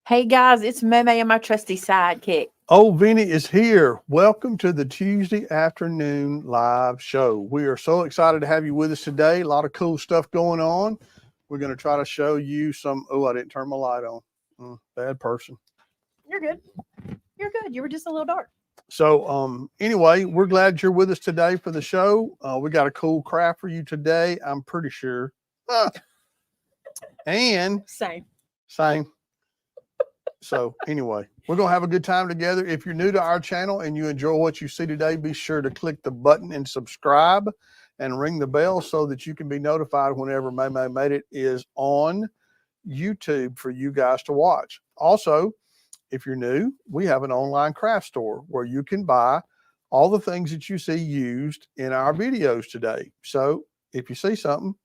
Hey guys, it's Meme and my trusty sidekick. Oh, Vinny is here. Welcome to the Tuesday afternoon live show. We are so excited to have you with us today. A lot of cool stuff going on. We're going to try to show you some. Oh, I didn't turn my light on. Bad person. You're good. You're good. You were just a little dark. So, anyway, we're glad you're with us today for the show. We got a cool craft for you today, I'm pretty sure. And Same. So anyway, we're going to have a good time together. If you're new to our channel and you enjoy what you see today, be sure to click the button and subscribe and ring the bell so that you can be notified whenever May Made It is on YouTube for you guys to watch. Also, if you're new, we have an online craft store where you can buy all the things that you see used in our videos today. So if you see something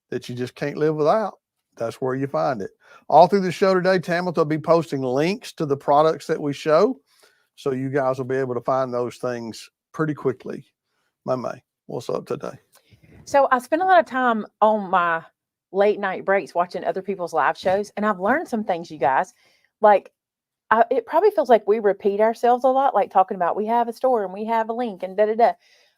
that you just can't live without, that's where you find it. All through the show today, Tamara will be posting links to the products that we show, so you guys will be able to find those things pretty quickly. May, what's up today? So I spend a lot of time on my late night breaks watching other people's live shows, and I've learned some things, you guys. Like, it probably feels like we repeat ourselves a lot, like talking about we have a store and we have a link and da-da-da.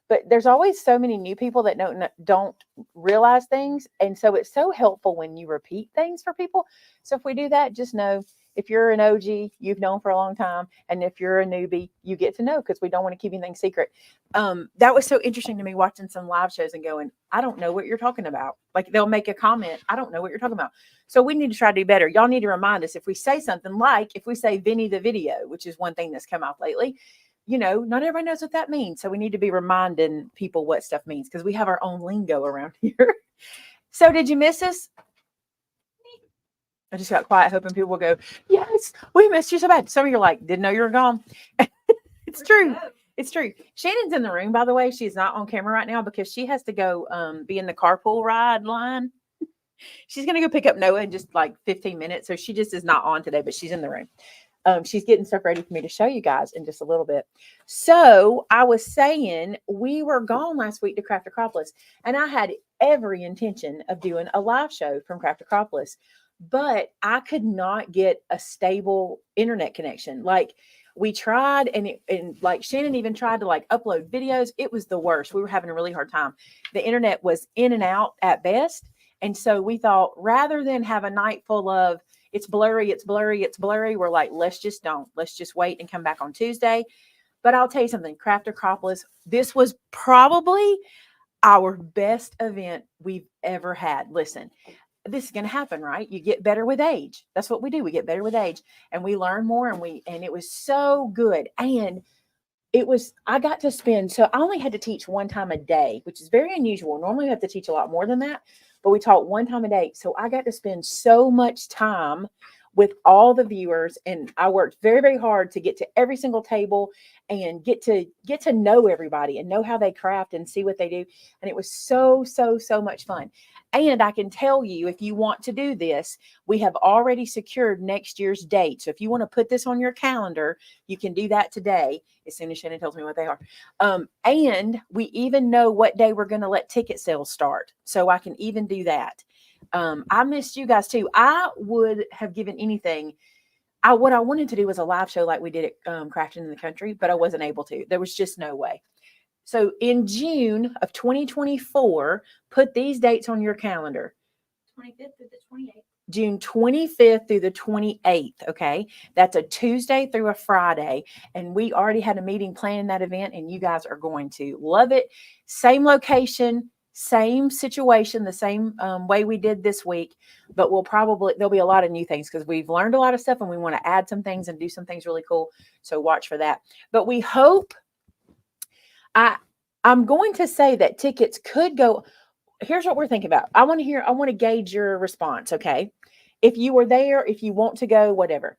But there's always so many new people that don't realize things. And so it's so helpful when you repeat things for people. So if we do that, just know if you're an OG, you've known for a long time. And if you're a newbie, you get to know because we don't want to keep anything secret. That was so interesting to me watching some live shows and going, I don't know what you're talking about. Like they'll make a comment. I don't know what you're talking about. So we need to try to do better. Y'all need to remind us if we say something like if we say Vinny the video, which is one thing that's come out lately. You know, not everybody knows what that means. So we need to be reminding people what stuff means because we have our own lingo around here. So did you miss us? I just got quiet hoping people will go, yes, we missed you so bad. Some of you are like, didn't know you were gone. It's true. It's true. Shannon's in the room, by the way. She's not on camera right now because she has to go be in the carpool ride line. She's going to go pick up Noah in just like 15 minutes. So she just is not on today, but she's in the room. She's getting stuff ready for me to show you guys in just a little bit. So I was saying we were gone last week to Craft-a-cropolis, and I had every intention of doing a live show from Craft-a-cropolis, but I could not get a stable internet connection. Like we tried, and like Shannon even tried to like upload videos. It was the worst. We were having a really hard time. The internet was in and out at best, and so we thought rather than have a night full of it's blurry, we're like, let's just wait and come back on Tuesday. But I'll tell you something, Craft-a-cropolis, this was probably our best event we've ever had. Listen, this is going to happen, right? You get better with age. That's what we do. We get better with age and we learn more and it was so good. And I got to spend, so I only had to teach one time a day, which is very unusual. Normally we have to teach a lot more than that, but we taught one time a day. So I got to spend so much time with all the viewers, and I worked very, very hard to get to every single table and get to know everybody and know how they craft and see what they do. And it was so, so, so much fun. And I can tell you, if you want to do this, we have already secured next year's date. So if you want to put this on your calendar, you can do that today as soon as Shannon tells me what they are. And we even know what day we're going to let ticket sales start. So I can even do that. I missed you guys too. I would have given anything. What I wanted to do was a live show like we did at Crafting in the Country, but I wasn't able to. There was just no way. So in June of 2024, put these dates on your calendar. 25th through the 28th. June 25th through the 28th. Okay. That's a Tuesday through a Friday. And we already had a meeting planning that event, and you guys are going to love it. Same location, same situation, the same way we did this week, but there'll be a lot of new things because we've learned a lot of stuff and we want to add some things and do some things really cool. So watch for that. But we hope, I'm going to say that tickets could go. Here's what we're thinking about. I want to gauge your response. Okay. If you were there, if you want to go, whatever.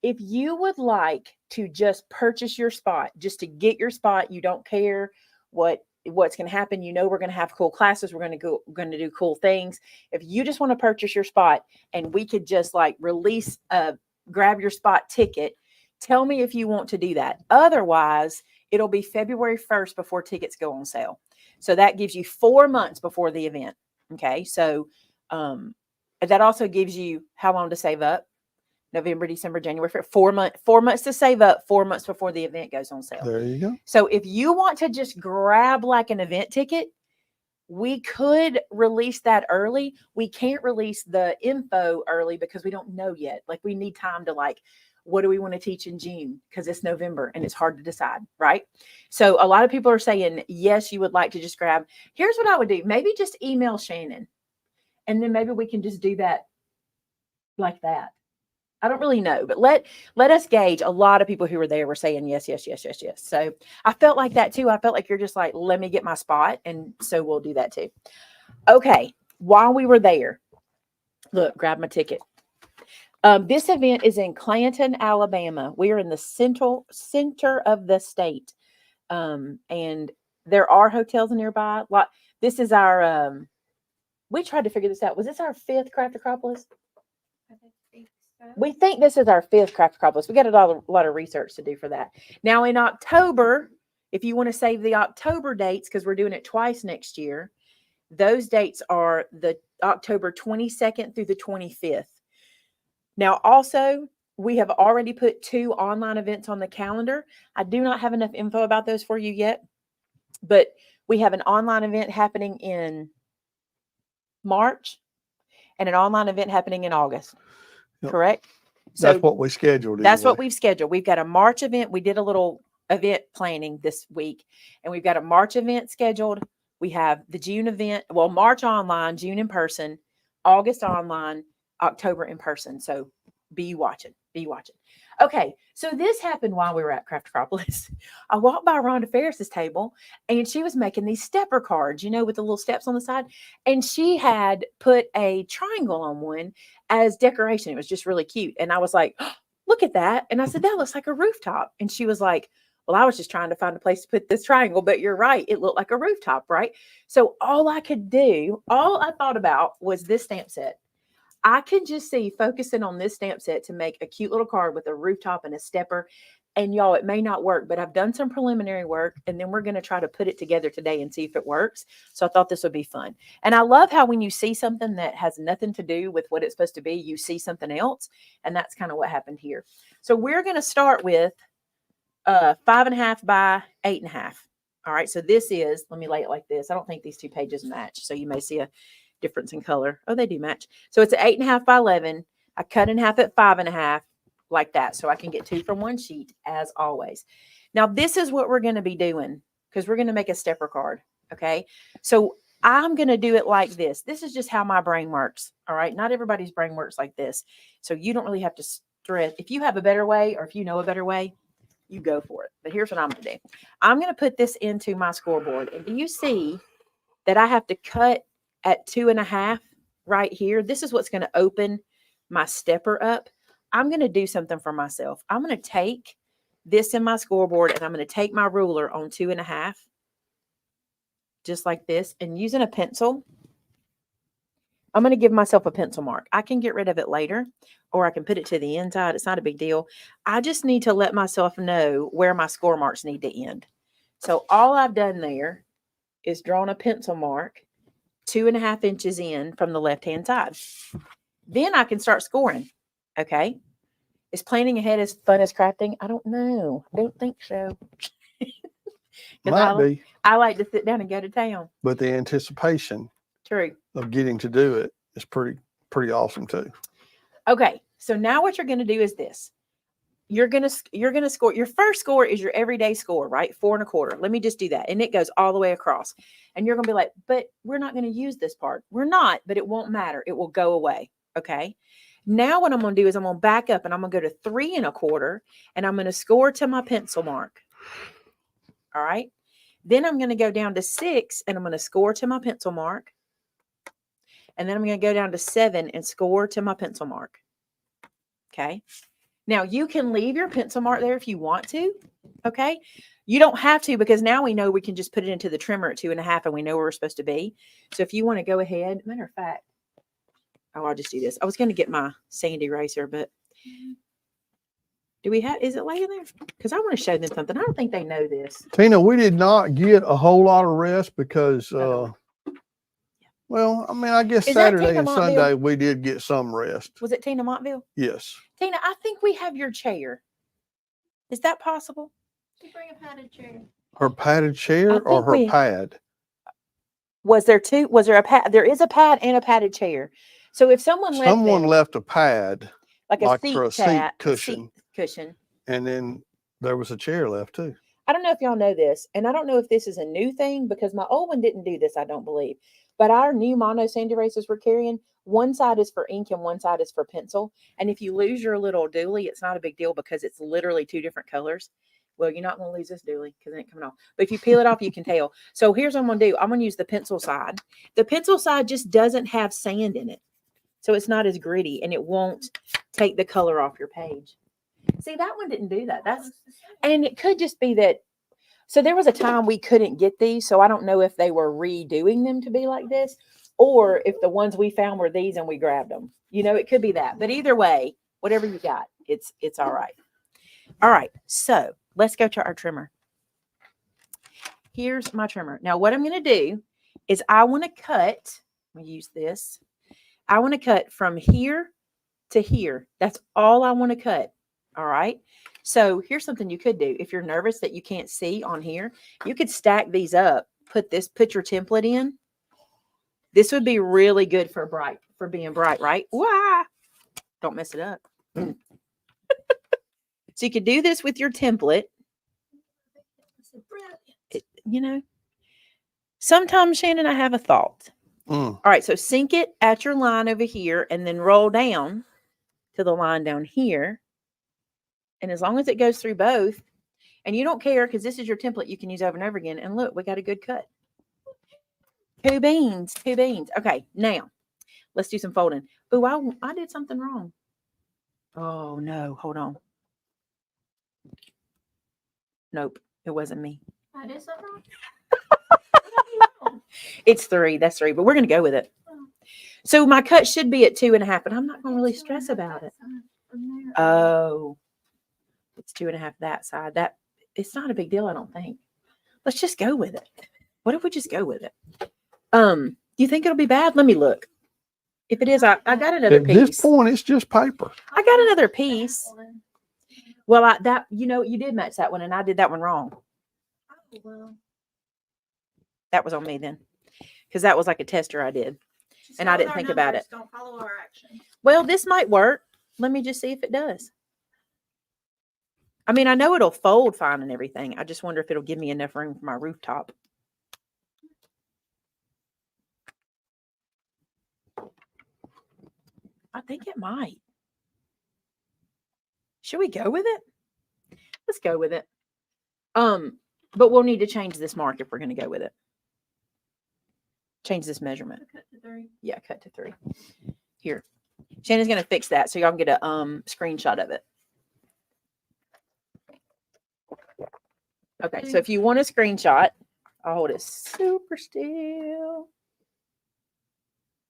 If you would like to just purchase your spot, just to get your spot, you don't care what's going to happen. You know, we're going to have cool classes. We're going to do cool things. If you just want to purchase your spot and we could just like release a grab your spot ticket, tell me if you want to do that. Otherwise, it'll be February 1st before tickets go on sale. So that gives you 4 months before the event. Okay. So that also gives you how long to save up. November, December, January, 4 months to save up, 4 months before the event goes on sale. There you go. So if you want to just grab like an event ticket, we could release that early. We can't release the info early because we don't know yet. Like we need time to like, what do we want to teach in June? Because it's November and it's hard to decide, right? So a lot of people are saying, yes, you would like to just grab. Here's what I would do. Maybe just email Shannon. And then maybe we can just do that like that. I don't really know, but let us gauge. A lot of people who were there were saying yes, yes, yes, yes, yes. So I felt like that too. I felt like you're just like, let me get my spot. And so we'll do that too. Okay. While we were there, look, grab my ticket. This event is in Clanton, Alabama. We are in the center of the state. And there are hotels nearby. This is our, we tried to figure this out. Was this our 5th Craft-a-cropolis? We think this is our 5th Craft-a-cropolis. We got a lot of research to do for that. Now in October, if you want to save the October dates, because we're doing it twice next year, those dates are the October 22nd through the 25th. Now also, we have already put 2 online events on the calendar. I do not have enough info about those for you yet, but we have an online event happening in March and an online event happening in August. Yep. Correct? So that's what we scheduled. That's what we've scheduled. We've got a March event. We did a little event planning this week, and we've got a March event scheduled. We have the June event, well, March online, June in person, August online, October in person. So be watching. Okay, so this happened while we were at Craft-a-cropolis. I walked by Rhonda Ferris's table, and she was making these stepper cards, with the little steps on the side. And she had put a triangle on one as decoration. It was just really cute. And I was like, oh, look at that. And I said, that looks like a rooftop. And she was like, well, I was just trying to find a place to put this triangle, but you're right. It looked like a rooftop, right? So all I thought about was this stamp set. I could just see focusing on this stamp set to make a cute little card with a rooftop and a stepper. And y'all, it may not work, but I've done some preliminary work, and then we're going to try to put it together today and see if it works. So I thought this would be fun. And I love how when you see something that has nothing to do with what it's supposed to be, you see something else. And that's kind of what happened here. So we're going to start with 5.5 by 8.5. All right. So this is, let me lay it like this. I don't think these 2 pages match. So you may see a difference in color. Oh, they do match. So it's an 8.5 by 11. I cut in half at 5.5 like that. So I can get 2 from one sheet as always. Now this is what we're going to be doing because we're going to make a stepper card. Okay. So I'm going to do it like this. This is just how my brain works. All right. Not everybody's brain works like this. So you don't really have to stress. If you have a better way, or if you know a better way, you go for it. But here's what I'm going to do. I'm going to put this into my scoreboard. And do you see that I have to cut at 2.5 right here? This is what's going to open my stepper up. I'm going to do something for myself. I'm going to take this in my scoreboard, and I'm going to take my ruler on 2.5, just like this, and using a pencil, I'm going to give myself a pencil mark. I can get rid of it later, or I can put it to the inside. It's not a big deal. I just need to let myself know where my score marks need to end. So all I've done there is drawn a pencil mark 2.5 inches in from the left-hand side. Then I can start scoring. Okay. Is planning ahead as fun as crafting? I don't know. I don't think so. Might be. I like to sit down and go to town. But the anticipation of getting to do it is pretty awesome too. Okay. So now what you're going to do is this. You're going to score. Your first score is your everyday score, right? 4.25. Let me just do that. And it goes all the way across. And you're going to be like, but we're not going to use this part. We're not, but it won't matter. It will go away. Okay. Now what I'm going to do is I'm going to back up, and I'm going to go to 3.25, and I'm going to score to my pencil mark. All right. Then I'm going to go down to 6, and I'm going to score to my pencil mark. And then I'm going to go down to 7 and score to my pencil mark. Okay. Now you can leave your pencil mark there if you want to. Okay. You don't have to, because now we know we can just put it into the trimmer at 2.5, and we know where we're supposed to be. So if you want to go ahead, matter of fact, I'll just do this. I was going to get my sand eraser, but is it laying there? Because I want to show them something. I don't think they know this. Tina, we did not get a whole lot of rest because Well, I mean, I guess Is that Saturday Tina and Montville? Sunday we did get some rest. Was it Tina Montville? Yes. Tina, I think we have your chair. Is that possible? You bring a padded chair. Her padded chair I or think her we- pad? Was there two? Was there a pad? There is a pad and a padded chair. So if someone left Someone them, left a pad like a like seat for a seat chat, cushion. seat cushion. And then there was a chair left too. I don't know if y'all know this, and I don't know if this is a new thing because my old one didn't do this, I don't believe. But our new mono sand erasers we're carrying, one side is for ink and one side is for pencil. And if you lose your little dually, it's not a big deal because it's literally two different colors. Well, you're not going to lose this dually because it ain't coming off. But if you peel it off, you can tell. So here's what I'm going to do. I'm going to use the pencil side. The pencil side just doesn't have sand in it. So it's not as gritty and it won't take the color off your page. See, that one didn't do that. And it could just be that. So there was a time we couldn't get these. So I don't know if they were redoing them to be like this or if the ones we found were these and we grabbed them. You know, it could be that. But either way, whatever you got, it's all right. All right. So let's go to our trimmer. Here's my trimmer. Now, what I'm going to do is I want to cut. Let me use this. I want to cut from here to here. That's all I want to cut. All right. So here's something you could do. If you're nervous that you can't see on here, you could stack these up, put your template in. This would be really good for being bright, right? Wah! Don't mess it up. So you could do this with your template. You know, sometimes, Shannon, I have a thought. All right. So sink it at your line over here and then roll down to the line down here. And as long as it goes through both, and you don't care because this is your template you can use over and over again. And look, we got a good cut. Two beans. Okay, now let's do some folding. Oh, I did something wrong. Oh, no. Hold on. Nope, it wasn't me. I did something wrong. It's 3. That's 3, but we're going to go with it. So my cut should be at 2.5, but I'm not going to really stress about it. Oh. It's 2.5 that side. It's not a big deal, I don't think. Let's just go with it. What if we just go with it? Do you think it'll be bad? Let me look. If it is, I got another piece. At this point, it's just paper. I got another piece. Well, you did match that one, and I did that one wrong. Well, that was on me then, because that was like a tester I did, and I didn't think about it. Don't follow our action. Well, this might work. Let me just see if it does. I mean, I know it'll fold fine and everything. I just wonder if it'll give me enough room for my rooftop. I think it might. Should we go with it? Let's go with it. But we'll need to change this mark if we're going to go with it. Change this measurement. Cut to 3. Yeah, cut to 3. Here. Shannon's going to fix that so y'all can get a screenshot of it. Okay, so if you want a screenshot, I'll hold it super still.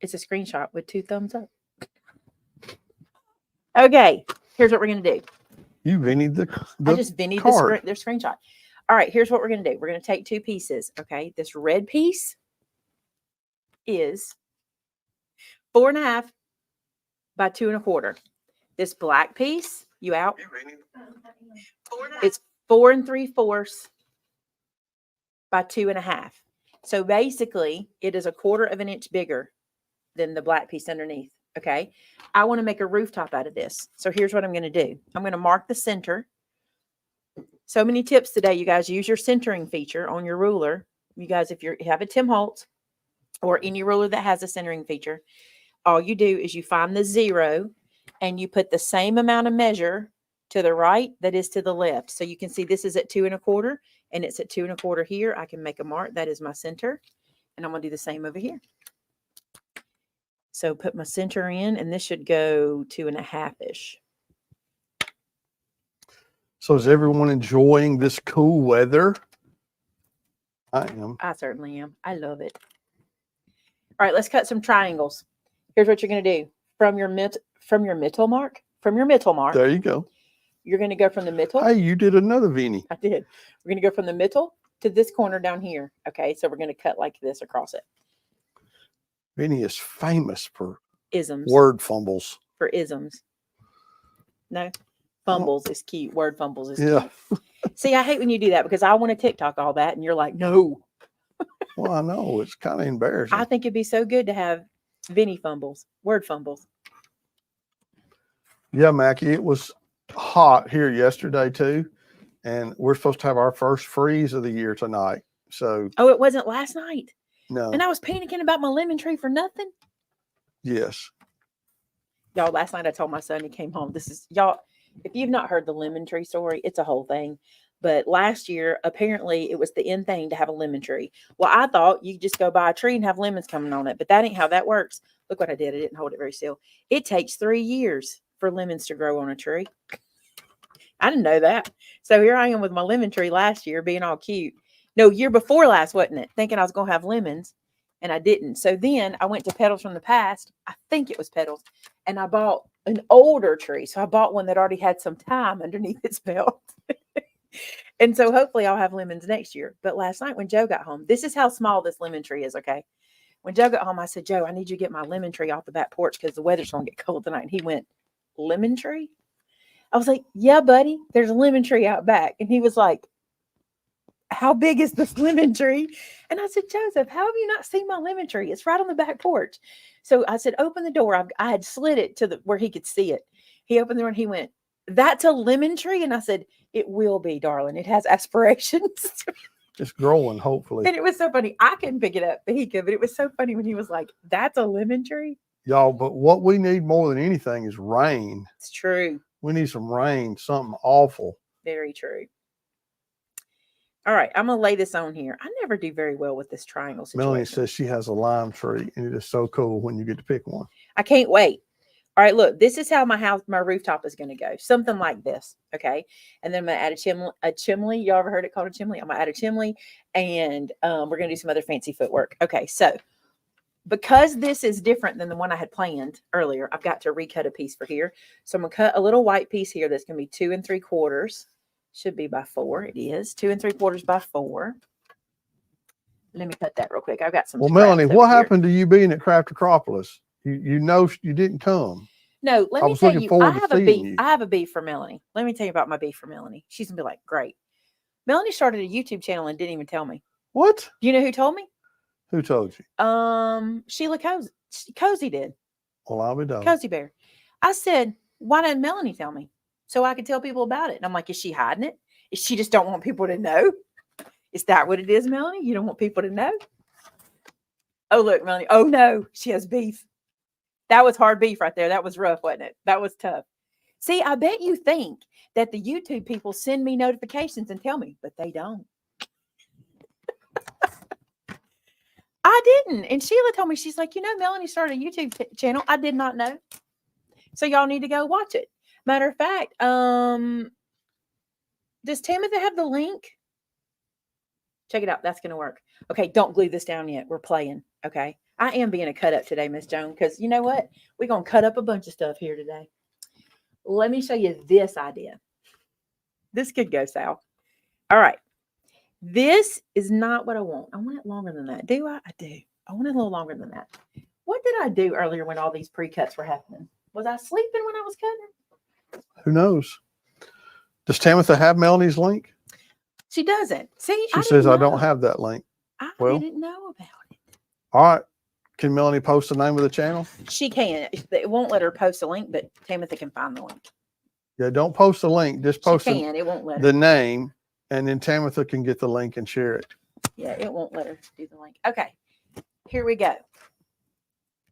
It's a screenshot with 2 thumbs up. Okay, here's what we're going to do. You Vinnied the I just Vinnied the screenshot. All right, here's what we're going to do. We're going to take 2 pieces, okay? This red piece is 4.5 by 2 1/4. This black piece, you out? It's 4 3/4 by 2 1/2. So basically, it is 1/4 of an inch bigger than the black piece underneath. Okay. I want to make a rooftop out of this. So here's what I'm going to do. I'm going to mark the center. So many tips today, you guys. Use your centering feature on your ruler. You guys, if you have a Tim Holtz or any ruler that has a centering feature, all you do is you find the 0 and you put the same amount of measure to the right that is to the left. So you can see this is at 2 1/4 and it's at 2 1/4 here. I can make a mark. That is my center. And I'm going to do the same over here. So put my center in, and this should go 2 1/2-ish. So is everyone enjoying this cool weather? I am. I certainly am. I love it. All right, let's cut some triangles. Here's what you're going to do. From your middle mark. There you go. You're going to go from the middle. Hey, you did another Vinny. I did. We're going to go from the middle to this corner down here. Okay, so we're going to cut like this across it. Vinny is famous for Isms. word fumbles. For isms. No. Fumbles is cute. Word fumbles is Yeah. cute. See, I hate when you do that because I want to TikTok all that and you're like, no. Well, I know it's kind of embarrassing. I think it'd be so good to have Vinny fumbles, word fumbles. Yeah, Mackie, it was hot here yesterday too, and we're supposed to have our first freeze of the year tonight. So Oh, it wasn't last night. no, And I was panicking about my lemon tree for nothing. yes, Y'all, last night I told my son, he came home. This is, y'all, if you've not heard the lemon tree story, it's a whole thing. But last year, apparently, it was the end thing to have a lemon tree. Well, I thought you just go buy a tree and have lemons coming on it, but that ain't how that works. Look what I did. I didn't hold it very still. It takes 3 years for lemons to grow on a tree. I didn't know that. So here I am with my lemon tree last year being all cute. No, year before last, wasn't it? Thinking I was going to have lemons, and I didn't. So then I went to Petals from the Past. I think it was Petals. And I bought an older tree. So I bought one that already had some time underneath its belt. And so hopefully I'll have lemons next year. But last night when Joe got home, this is how small this lemon tree is, okay? When Joe got home, I said, Joe, I need you to get my lemon tree off the back porch because the weather's going to get cold tonight. And he went, lemon tree? I was like, yeah, buddy, there's a lemon tree out back. And he was like, how big is this lemon tree? And I said, Joseph, how have you not seen my lemon tree? It's right on the back porch. So I said, open the door. I had slid it to where he could see it. He opened the door and he went, that's a lemon tree? And I said, it will be, darling. It has aspirations. it's growing. Hopefully, And it was so funny. I couldn't pick it up, but he could. But it was so funny when he was like, that's a lemon tree? y'all. But what we need more than anything is rain. It's true. We need some rain. Something awful. Very true. All right, I'm going to lay this on here. I never do very well with this triangle situation. Melanie says she has a lime tree, and it is so cool when you get to pick one. I can't wait. All right, look, this is how my rooftop is going to go. Something like this, okay? And then I'm going to add a chimney. Y'all ever heard it called a chimney? I'm going to add a chimney, and we're going to do some other fancy footwork. Okay, so because this is different than the one I had planned earlier, I've got to recut a piece for here. So I'm going to cut a little white piece here that's going to be 2 3/4. Should be by 4. It is 2 3/4 by 4. Let me cut that real quick. I've got some. Well, Melanie, what happened to you being at Craft-a-cropolis? You know you didn't come. No, let I me was tell looking you. forward I to have a seeing beef. you. I have a beef for Melanie. Let me tell you about my beef for Melanie. She's gonna be like, great. Melanie started a YouTube channel and didn't even tell me. What? Do you know who told me? Who told you? Sheila Cozy did. Well, I'll be done. Cozy Bear. I said, why didn't Melanie tell me? So I could tell people about it. And I'm like, is she hiding it? Is she just don't want people to know? Is that what it is, Melanie? You don't want people to know? Oh, look, Melanie. Oh, no, she has beef. That was hard beef right there. That was rough, wasn't it? That was tough. See, I bet you think that the YouTube people send me notifications and tell me, but they don't. I didn't. And Sheila told me, she's like, Melanie started a YouTube channel. I did not know. So y'all need to go watch it. Matter of fact, does Timothy have the link? Check it out. That's going to work. Okay, don't glue this down yet. We're playing. Okay. I am being a cut up today, Miss Joan, because you know what? We're going to cut up a bunch of stuff here today. Let me show you this idea. This could go south. All right. This is not what I want. I want it longer than that. Do I? I do. I want it a little longer than that. What did I do earlier when all these pre-cuts were happening? Was I sleeping when I was cutting? Who knows? Does Tamitha have Melanie's link? She doesn't. See, She says I don't have that link. I Well, didn't know about it. All right. Can Melanie post the name of the channel? She can. It won't let her post a link, but Tamitha can find the link. Yeah, don't post the link. Just post She can. It won't let her. the name, and then Tamitha can get the link and share it. Yeah, it won't let her do the link. Okay, here we go.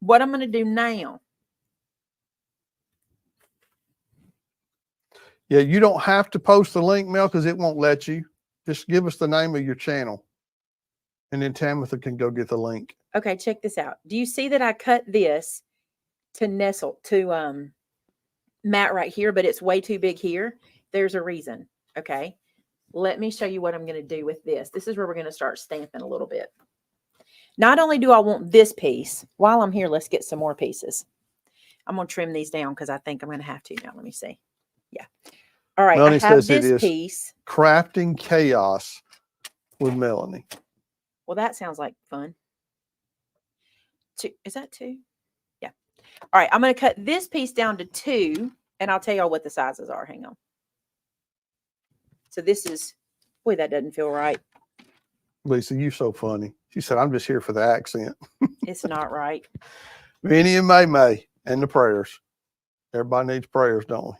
What I'm going to do now. Yeah, you don't have to post the link, Mel, because it won't let you. Just give us the name of your channel, and then Tamitha can go get the link. Okay, check this out. Do you see that I cut this to nestle to mat right here, but it's way too big here? There's a reason. Okay, let me show you what I'm going to do with this. This is where we're going to start stamping a little bit. Not only do I want this piece, while I'm here, let's get some more pieces. I'm going to trim these down because I think I'm going to have to now. Let me see. Yeah. All right. Melanie I have says it this is piece. Crafting Chaos with Melanie. Well, that sounds like fun. 2. Is that 2? Yeah. All right. I'm going to cut this piece down to 2, and I'll tell y'all what the sizes are. Hang on. So this is, boy, that doesn't feel right. Lisa, you so funny. She said, I'm just here for the accent. It's not right. Minnie and May and the prayers. Everybody needs prayers, don't we?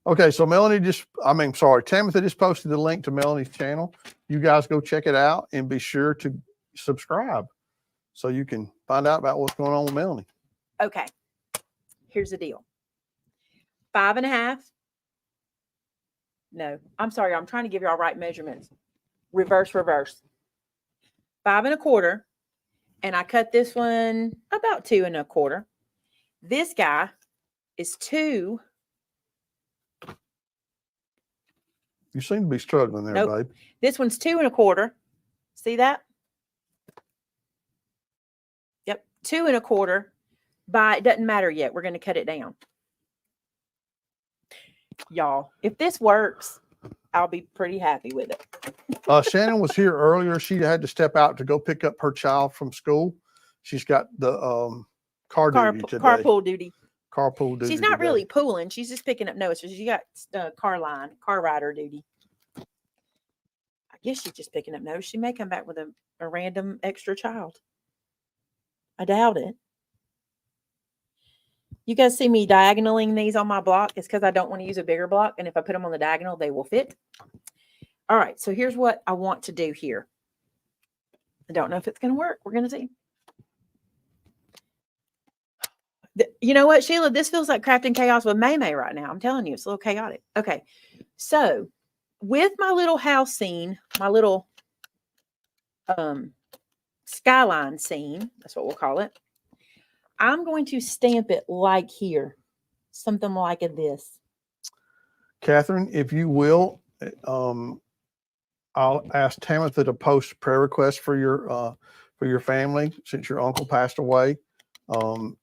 Okay, so Tamitha just posted the link to Melanie's channel. You guys go check it out and be sure to subscribe so you can find out about what's going on with Melanie. Okay. Here's the deal. 5.5. No, I'm sorry. I'm trying to give y'all right measurements. Reverse. 5.25. And I cut this one about 2.25. This guy is 2. You seem to be struggling there, Nope. babe. This one's 2.25. See that? Yep. 2.25 by, it doesn't matter yet. We're going to cut it down. Y'all, if this works, I'll be pretty happy with it. Shannon was here earlier. She had to step out to go pick up her child from school. She's got the duty today. Carpool duty. Carpool duty. She's not today. really pooling. She's just picking up notes. So she got car rider duty. I guess she's just picking up notes. She may come back with a random extra child. I doubt it. You guys see me diagonaling these on my block. It's because I don't want to use a bigger block. And if I put them on the diagonal, they will fit. All right. So here's what I want to do here. I don't know if it's going to work. We're going to see. You know what, Sheila? This feels like crafting chaos with May right now. I'm telling you, it's a little chaotic. Okay. So with my little house scene, my little skyline scene, that's what we'll call it. I'm going to stamp it like here, something like this. Catherine, if you will, I'll ask Tamitha to post prayer requests for your family since your uncle passed away. Tamitha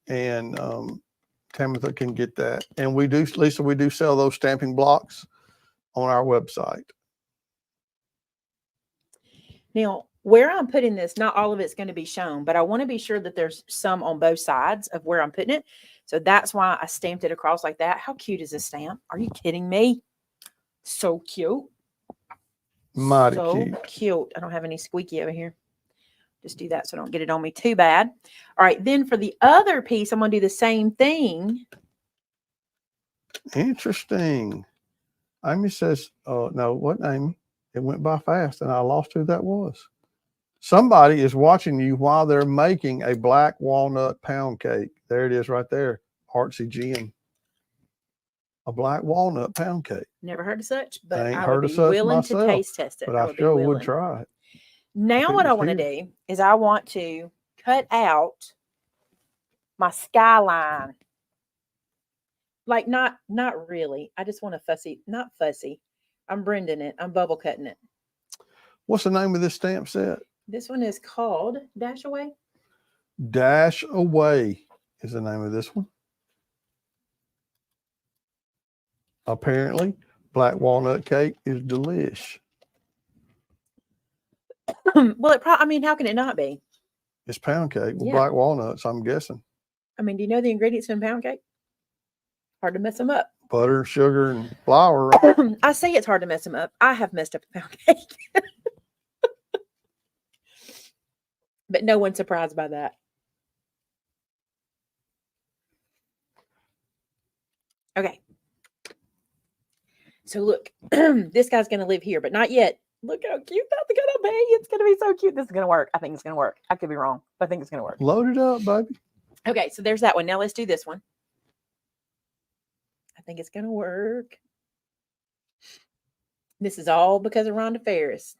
can get that. And we do, Lisa, we do sell those stamping blocks on our website. Now, where I'm putting this, not all of it's going to be shown, but I want to be sure that there's some on both sides of where I'm putting it. So that's why I stamped it across like that. How cute is this stamp? Are you kidding me? So cute. Mighty so cute. I don't have any squeaky over here. Just do that so I don't get it on me too bad. All right. Then for the other piece, I'm going to do the same thing. Interesting. Amy says, no, what Amy? It went by fast and I lost who that was. Somebody is watching you while they're making a black walnut pound cake. There it is right there. Artsy Jen. A black walnut pound cake. Never heard of such, but I ain't I heard would of be such willing myself, to taste test it. But I sure would try it. Now what I want to do is I want to cut out my skyline. Like not really. I just want a not fussy. I'm branding it. I'm bubble cutting it. What's the name of this stamp set? This one is called Dash Away. Dash Away is the name of this one. Apparently, black walnut cake is delish. Well, I mean, how can it not be? It's pound cake with black walnuts, I'm guessing. I mean, do you know the ingredients in pound cake? Hard to mess them up. Butter, sugar, and flour. I say it's hard to mess them up. I have messed up a pound cake. But no one's surprised by that. Okay. So look, this guy's going to live here, but not yet. Look how cute that's going to be. It's going to be so cute. This is going to work. I think it's going to work. I could be wrong, but I think it's going to work. Load it up, baby. Okay, so there's that one. Now let's do this one. I think it's going to work. This is all because of Rhonda Ferris.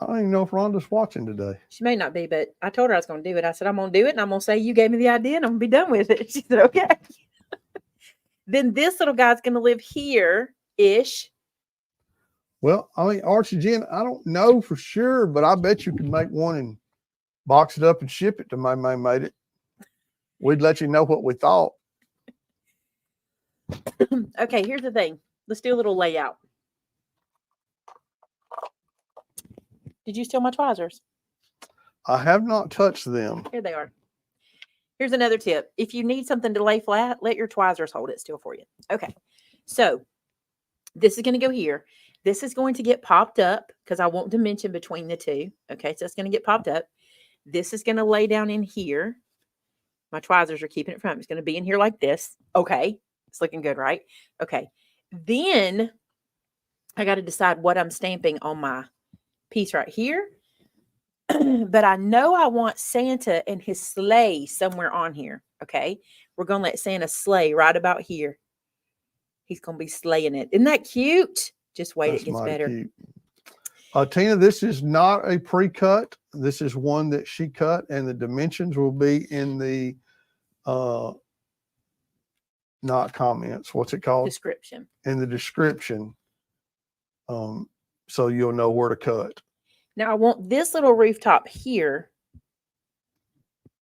I don't even know if Rhonda's watching today. She may not be, but I told her I was going to do it. I said, I'm going to do it, and I'm going to say you gave me the idea, and I'm going to be done with it. She said, okay. Then this little guy's going to live here-ish. Well, I mean, Archie Jen, I don't know for sure, but I bet you could make one and box it up and ship it to my man made it. We'd let you know what we thought. Okay, here's the thing. Let's do a little layout. Did you steal my tweezers? I have not touched them. Here they are. Here's another tip. If you need something to lay flat, let your tweezers hold it still for you. Okay. So this is going to go here. This is going to get popped up because I want dimension between the two. Okay. So it's going to get popped up. This is going to lay down in here. My tweezers are keeping it from. It's going to be in here like this. Okay. It's looking good, right? Okay. Then I got to decide what I'm stamping on my piece right here. But I know I want Santa and his sleigh somewhere on here. Okay. We're going to let Santa sleigh right about here. He's going to be slaying it. Isn't that cute? Just wait. That's It gets mighty better. cute. Tina, this is not a pre-cut. This is one that she cut, and the dimensions will be in the not comments. What's it called? Description. In the description. So you'll know where to cut. Now I want this little rooftop here.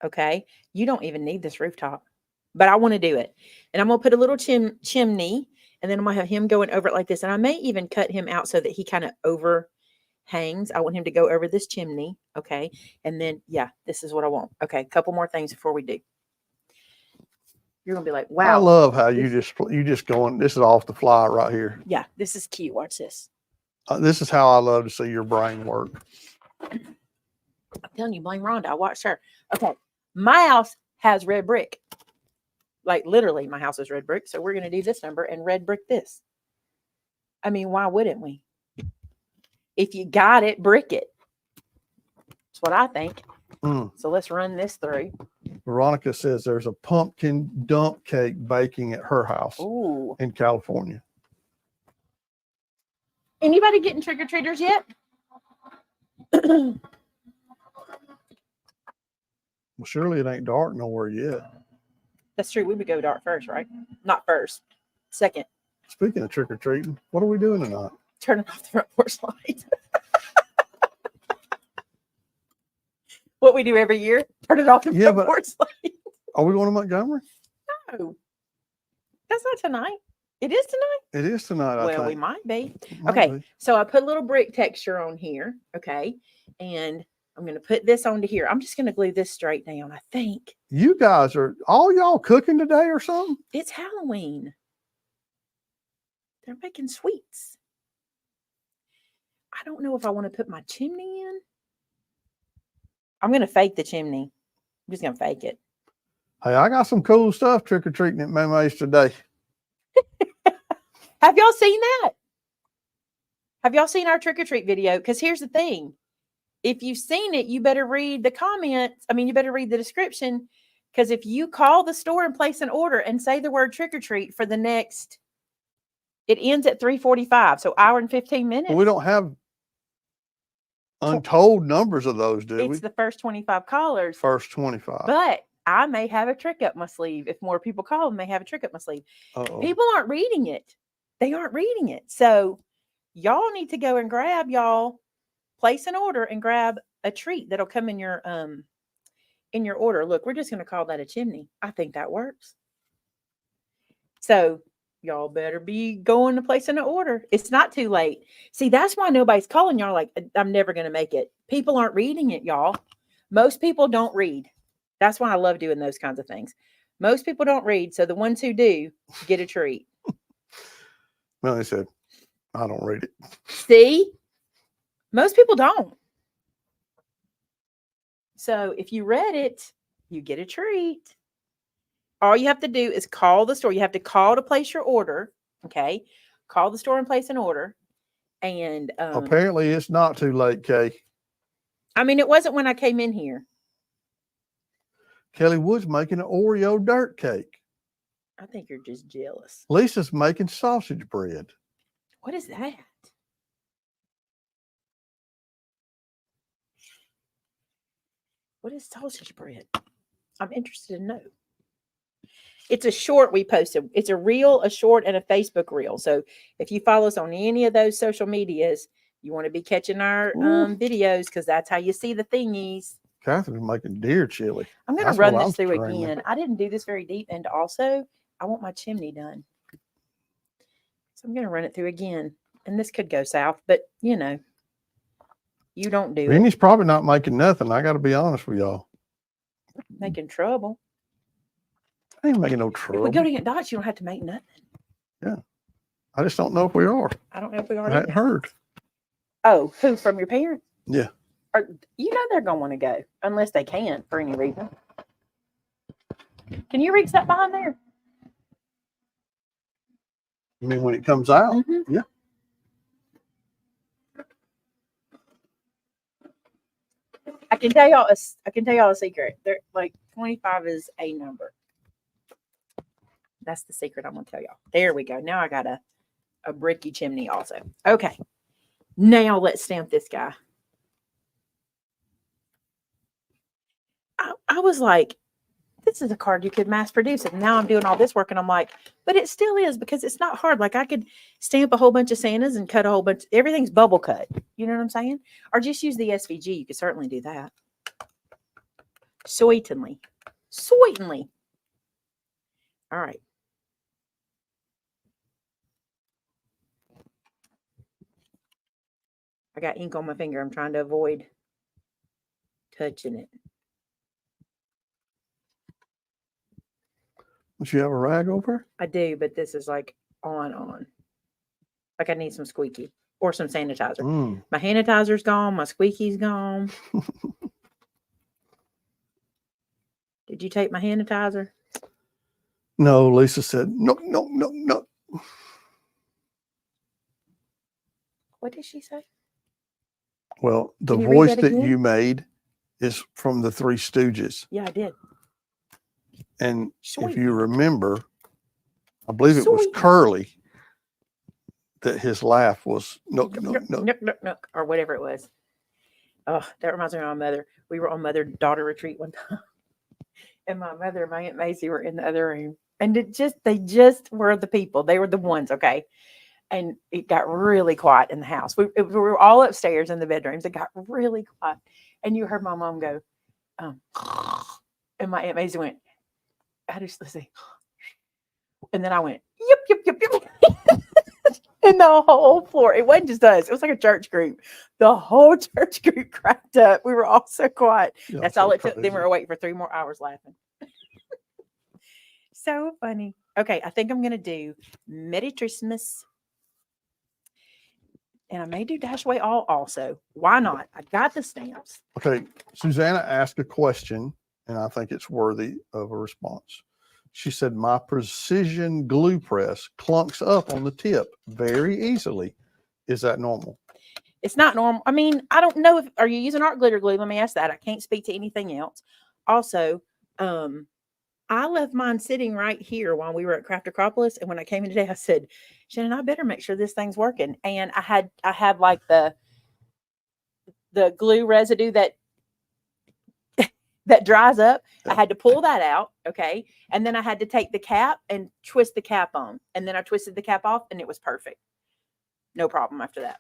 Okay. You don't even need this rooftop, but I want to do it. And I'm going to put a little chimney, and then I'm going to have him going over it like this. And I may even cut him out so that he kind of overhangs. I want him to go over this chimney. Okay. And then, yeah, this is what I want. Okay. A couple more things before we do. You're going to be like, wow. I love how you just going, this is off the fly right here. Yeah, this is cute. Watch this. This is how I love to see your brain work. I'm telling you, blame Rhonda. I watched her. Okay. My house has red brick. Like literally my house is red brick. So we're going to do this number and red brick this. I mean, why wouldn't we? If you got it, brick it. That's what I think. So let's run this through. Veronica says there's a pumpkin dump cake baking at her house in California. Anybody getting trick-or-treaters yet? Well, surely it ain't dark nowhere yet. That's true. We would go dark first, right? Not first. Second. Speaking of trick-or-treating, what are we doing tonight? Turning off the front porch light. What we do every year, turn it off the front porch light. Are we going to Montgomery? No. That's not tonight. It is tonight? It is tonight, I think. Well, we might be. Might Okay, be. so I put a little brick texture on here, okay? And I'm going to put this onto here. I'm just going to glue this straight down, I think. You guys are, all y'all cooking today or something? It's Halloween. They're making sweets. I don't know if I want to put my chimney in. I'm going to fake the chimney. I'm just going to fake it. Hey, I got some cool stuff trick-or-treating at Maymay's today. Have y'all seen that? Have y'all seen our trick-or-treat video? Because here's the thing. If you've seen it, you better read the comments. I mean, you better read the description. Because if you call the store and place an order and say the word trick-or-treat for the next, it ends at 3:45. So hour and 15 minutes. Well, we don't have untold numbers of those, do we? It's the first 25 callers. First 25. But I may have a trick up my sleeve. If more people call, I may have a trick up my sleeve. People aren't reading it. They aren't reading it. So y'all need to go and grab place an order and grab a treat that'll come in your order. Look, we're just going to call that a chimney. I think that works. So y'all better be going to place an order. It's not too late. See, that's why nobody's calling y'all like, I'm never going to make it. People aren't reading it, y'all. Most people don't read. That's why I love doing those kinds of things. Most people don't read. So the ones who do get a treat. Melanie said, I don't read it. See? Most people don't. So if you read it, you get a treat. All you have to do is call the store. You have to call to place your order. Okay. Call the store and place an order. And apparently it's not too late, Kay. I mean, it wasn't when I came in here. Kelly Wood's making an Oreo dirt cake. I think you're just jealous. Lisa's making sausage bread. What is that? What is sausage bread? I'm interested to know. It's a short we posted. It's a reel, a short, and a Facebook reel. So if you follow us on any of those social medias, you want to be catching our videos because that's how you see the thingies. Catherine's making deer chili. I'm going to run this through again. I didn't do this very deep. And also, I want my chimney done. So I'm going to run it through again. And this could go south, but you You don't do it. Vinny's probably not making nothing. I got to be honest with y'all. Making trouble. I ain't making no If trouble. we go to get Dot's, you don't have to make nothing. I just don't know if we are. I don't know if we I are. hadn't either. heard. Oh, who from your parents? Yeah. Or, you know they're gonna want to go unless they can for any reason. Can you reach that behind there? I mean, when it comes out, Mhm. yeah. I can tell y'all a secret. They're like 25 is a number. That's the secret I'm gonna tell y'all. There we go. Now I got a bricky chimney also. Okay. Now let's stamp this guy. I was like, this is a card you could mass produce. And now I'm doing all this work and I'm like, but it still is because it's not hard. Like I could stamp a whole bunch of Santas and cut a whole bunch. Everything's bubble cut. You know what I'm saying? Or just use the SVG. You could certainly do that. Certainly. Certainly. All right. I got ink on my finger. I'm trying to avoid touching it. Don't you have a rag over? I do, but this is like on. Like I need some squeaky or some sanitizer. Mm. My sanitizer's gone. My squeaky's gone. Did you take my sanitizer? No, Lisa said, no. What did she say? Well, the Can you read voice that that again? you made is from the Three Stooges. Yeah, I did. And Sweet. if you remember, I believe it was Sweet. Curly that his laugh was no. Nook, or whatever it was. Oh, that reminds me of my mother. We were on mother-daughter retreat one time. And my mother and my Aunt Maisie were in the other room. And they just were the people. They were the ones, okay? And it got really quiet in the house. We were all upstairs in the bedrooms. It got really quiet. And you heard my mom go, and my Aunt Maisie went, let's see. And then I went, yip. And the whole floor, it wasn't just us. It was like a church group. The whole church group cracked up. We were all so quiet. Y'all That's so all it took. Then we crazy. were awake for 3 more hours laughing. So funny. Okay, I think I'm going to do Merry Christmas. And I may do Dash Away All also. Why not? I got the stamps. Okay, Susanna asked a question, and I think it's worthy of a response. She said, my precision glue press clunks up on the tip very easily. Is that normal? It's not normal. I mean, I don't know are you using art glitter glue? Let me ask that. I can't speak to anything else. Also, I left mine sitting right here while we were at Craft-a-cropolis. And when I came in today, I said, Shannon, I better make sure this thing's working. And I had like the glue residue that dries up. I had to pull that out. Okay. And then I had to take the cap and twist the cap on. And then I twisted the cap off and it was perfect. No problem after that.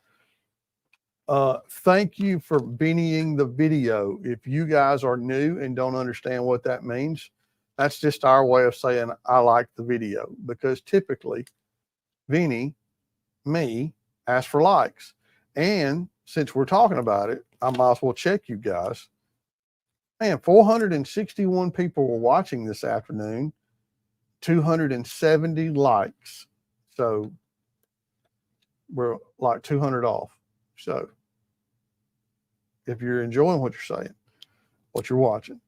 Thank you for beanieing the video. If you guys are new and don't understand what that means, that's just our way of saying I like the video, because typically Vinny, me, ask for likes. And since we're talking about it, I might as well check you guys. Man, 461 people were watching this afternoon, 270 likes. So we're like 200 off. So if you're enjoying what you're saying, what you're watching,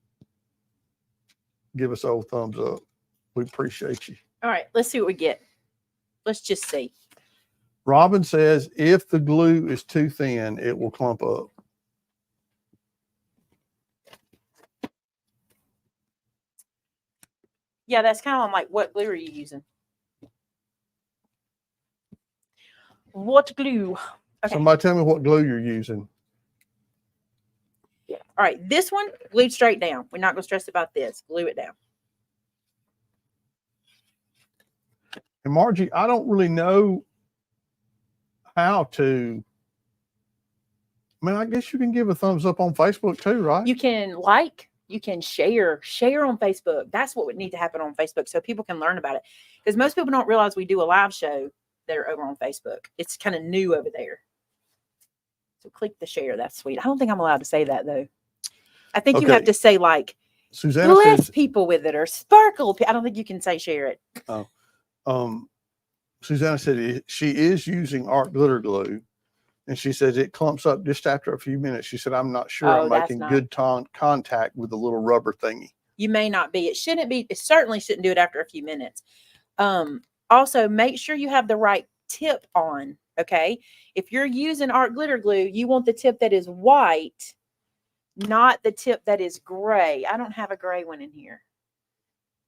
give us a thumbs up. We appreciate you. All right, let's see what we get. Let's just see. Robin says, if the glue is too thin, it will clump up. Yeah, that's kind of like, what glue are you using? What glue? Okay. Somebody tell me what glue you're using. All right, this one glued straight down. We're not going to stress about this. Glue it down. And Margie, I don't really know how to. I mean, I guess you can give a thumbs up on Facebook too, right? You can like, you can share on Facebook. That's what would need to happen on Facebook so people can learn about it. Because most people don't realize we do a live show that are over on Facebook. It's kind of new over there. So click the share. That's sweet. I don't think I'm allowed to say that though. I think you Okay. have to say like Susanna bless says, people with it or sparkle. I don't think you can say share it. Susanna said she is using art glitter glue, and she says it clumps up just after a few minutes. She said, I'm not sure Oh, I'm that's making not- good contact with the little rubber thingy. You may not be. It shouldn't be. It certainly shouldn't do it after a few minutes. Also, make sure you have the right tip on. Okay. If you're using art glitter glue, you want the tip that is white, not the tip that is gray. I don't have a gray one in here.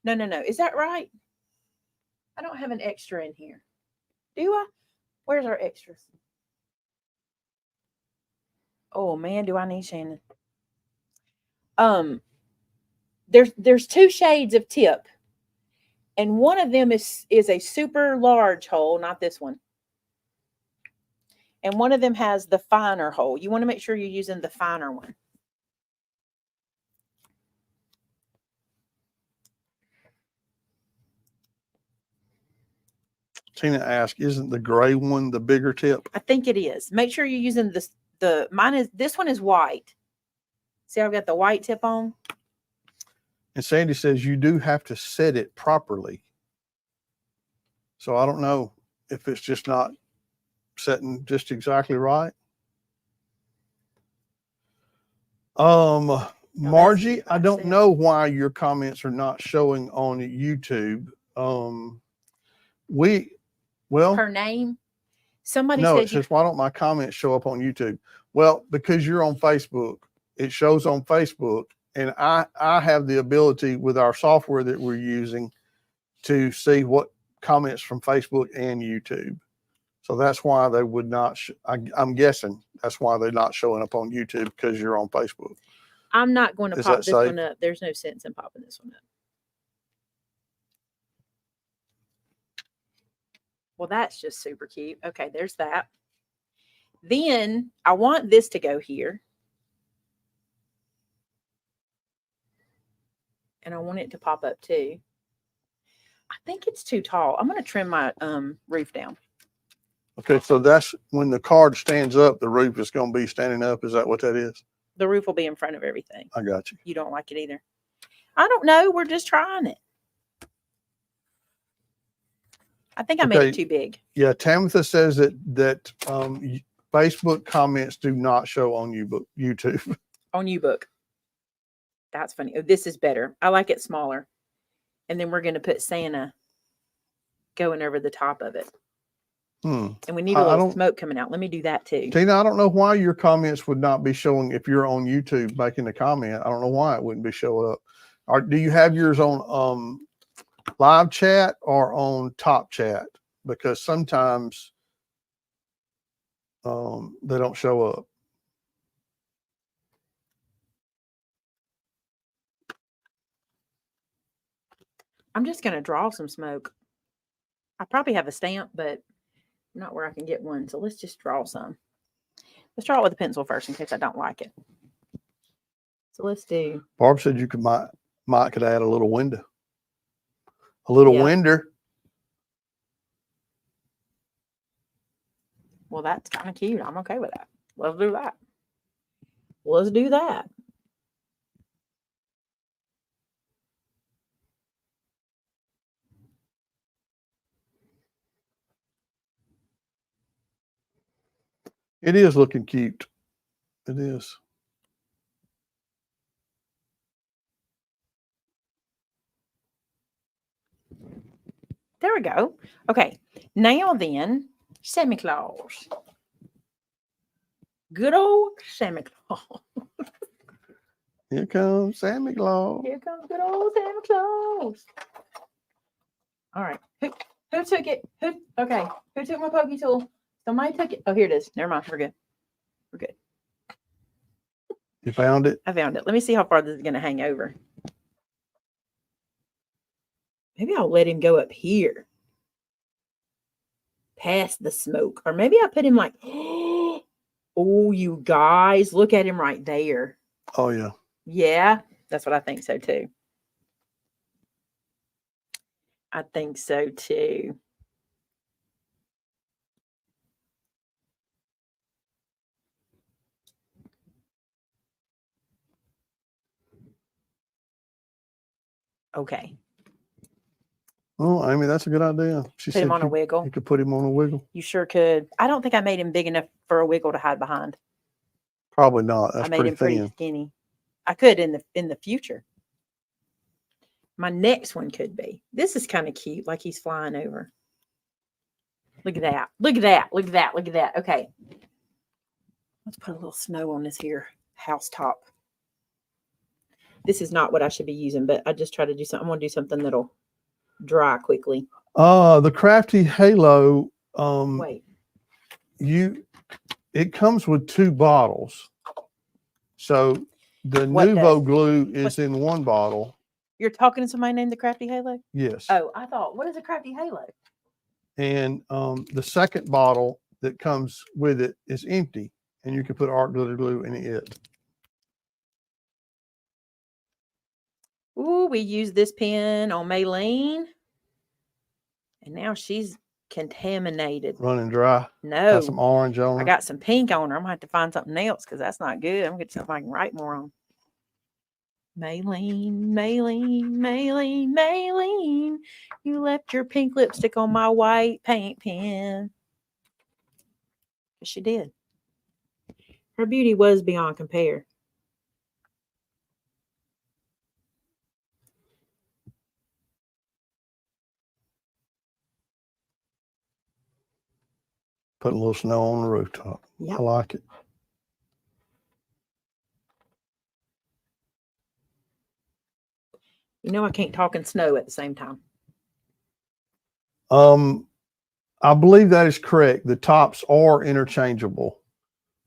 No. Is that right? I don't have an extra in here. Do I? Where's our extras? Oh man, do I need Shannon? There's 2 shades of tip. And one of them is a super large hole, not this one. And one of them has the finer hole. You want to make sure you're using the finer one. Tina asked, isn't the gray one the bigger tip? I think it is. Make sure you're using this one is white. See, I've got the white tip on. And Sandy says you do have to set it properly. So I don't know if it's just not setting just exactly right. Margie, I don't know why your comments are not showing on YouTube. Her name. Somebody no, said it says, why don't my comments show up on YouTube? Well, because you're on Facebook. It shows on Facebook, and I have the ability with our software that we're using to see what comments from Facebook and YouTube. So that's why they would not, I'm guessing that's why they're not showing up on YouTube, because you're on Facebook. I'm not going to Is pop that this safe? one up. There's no sense in popping this one up. Well, that's just super cute. Okay, there's that. Then I want this to go here. And I want it to pop up too. I think it's too tall. I'm going to trim my roof down. Okay, so that's when the card stands up, the roof is going to be standing up. Is that what that is? The roof will be in front of everything. I got you. You don't like it either. I don't know. We're just trying it. I think I made it too big. Yeah, Tamitha says that Facebook comments do not show on YouTube. On YouBook. That's funny. Oh, this is better. I like it smaller. And then we're going to put Santa going over the top of it. And we need a little smoke coming out. Let me do that too. Tina, I don't know why your comments would not be showing if you're on YouTube making a comment. I don't know why it wouldn't be showing up. Or do you have yours on live chat or on top chat? Because sometimes they don't show up. I'm just going to draw some smoke. I probably have a stamp, but not where I can get one. So let's just draw some. Let's draw it with a pencil first in case I don't like it. So let's do. Barb said you could might could add a little window. A little window. Well, that's kind of cute. I'm okay with that. Let's do that. Let's do that. It is looking cute. It is. There we go. Okay. Now then, Santa Claus. Good old Santa Claus. Here comes Santa Claus. Here comes good old Santa Claus. All right. Who took it? Who took my pokey tool? Somebody took it. Oh, here it is. Never mind. We're good. We're good. You found it? I found it. Let me see how far this is going to hang over. Maybe I'll let him go up here. Past the smoke. Or maybe I put him like, oh, you guys, look at him right there. Oh, yeah. Yeah, that's what I think so too. I think so too. Okay. Oh, Amy, that's a good idea. She Put him on a you wiggle. could put him on a wiggle. You sure could. I don't think I made him big enough for a wiggle to hide behind. Probably not. That's I made pretty him pretty thin. skinny. I could in the future. My next one could be. This is kind of cute, like he's flying over. Look at that. Look at that. Look at that. Look at that. Okay. Let's put a little snow on this here house top. This is not what I should be using, but I just try to do something. I'm going to do something that'll dry quickly. The Crafty Halo, Wait. it comes with 2 bottles. So the What Nuvo does? glue is in one bottle. You're talking to somebody named the Crafty Halo? Yes. Oh, I thought, what is a Crafty Halo? And the second bottle that comes with it is empty, and you can put art glitter glue in it. Ooh, we used this pen on Maylene. And now she's contaminated. Running dry. No. Got some orange on I it. got some pink on her. I'm going to have to find something else because that's not good. I'm going to get something I can write more on. Maylene, Maylene, Maylene, Maylene. You left your pink lipstick on my white paint pen. She did. Her beauty was beyond compare. Putting a little snow on the rooftop. Yep. I like it. You know I can't talk and snow at the same time. I believe that is correct. The tops are interchangeable.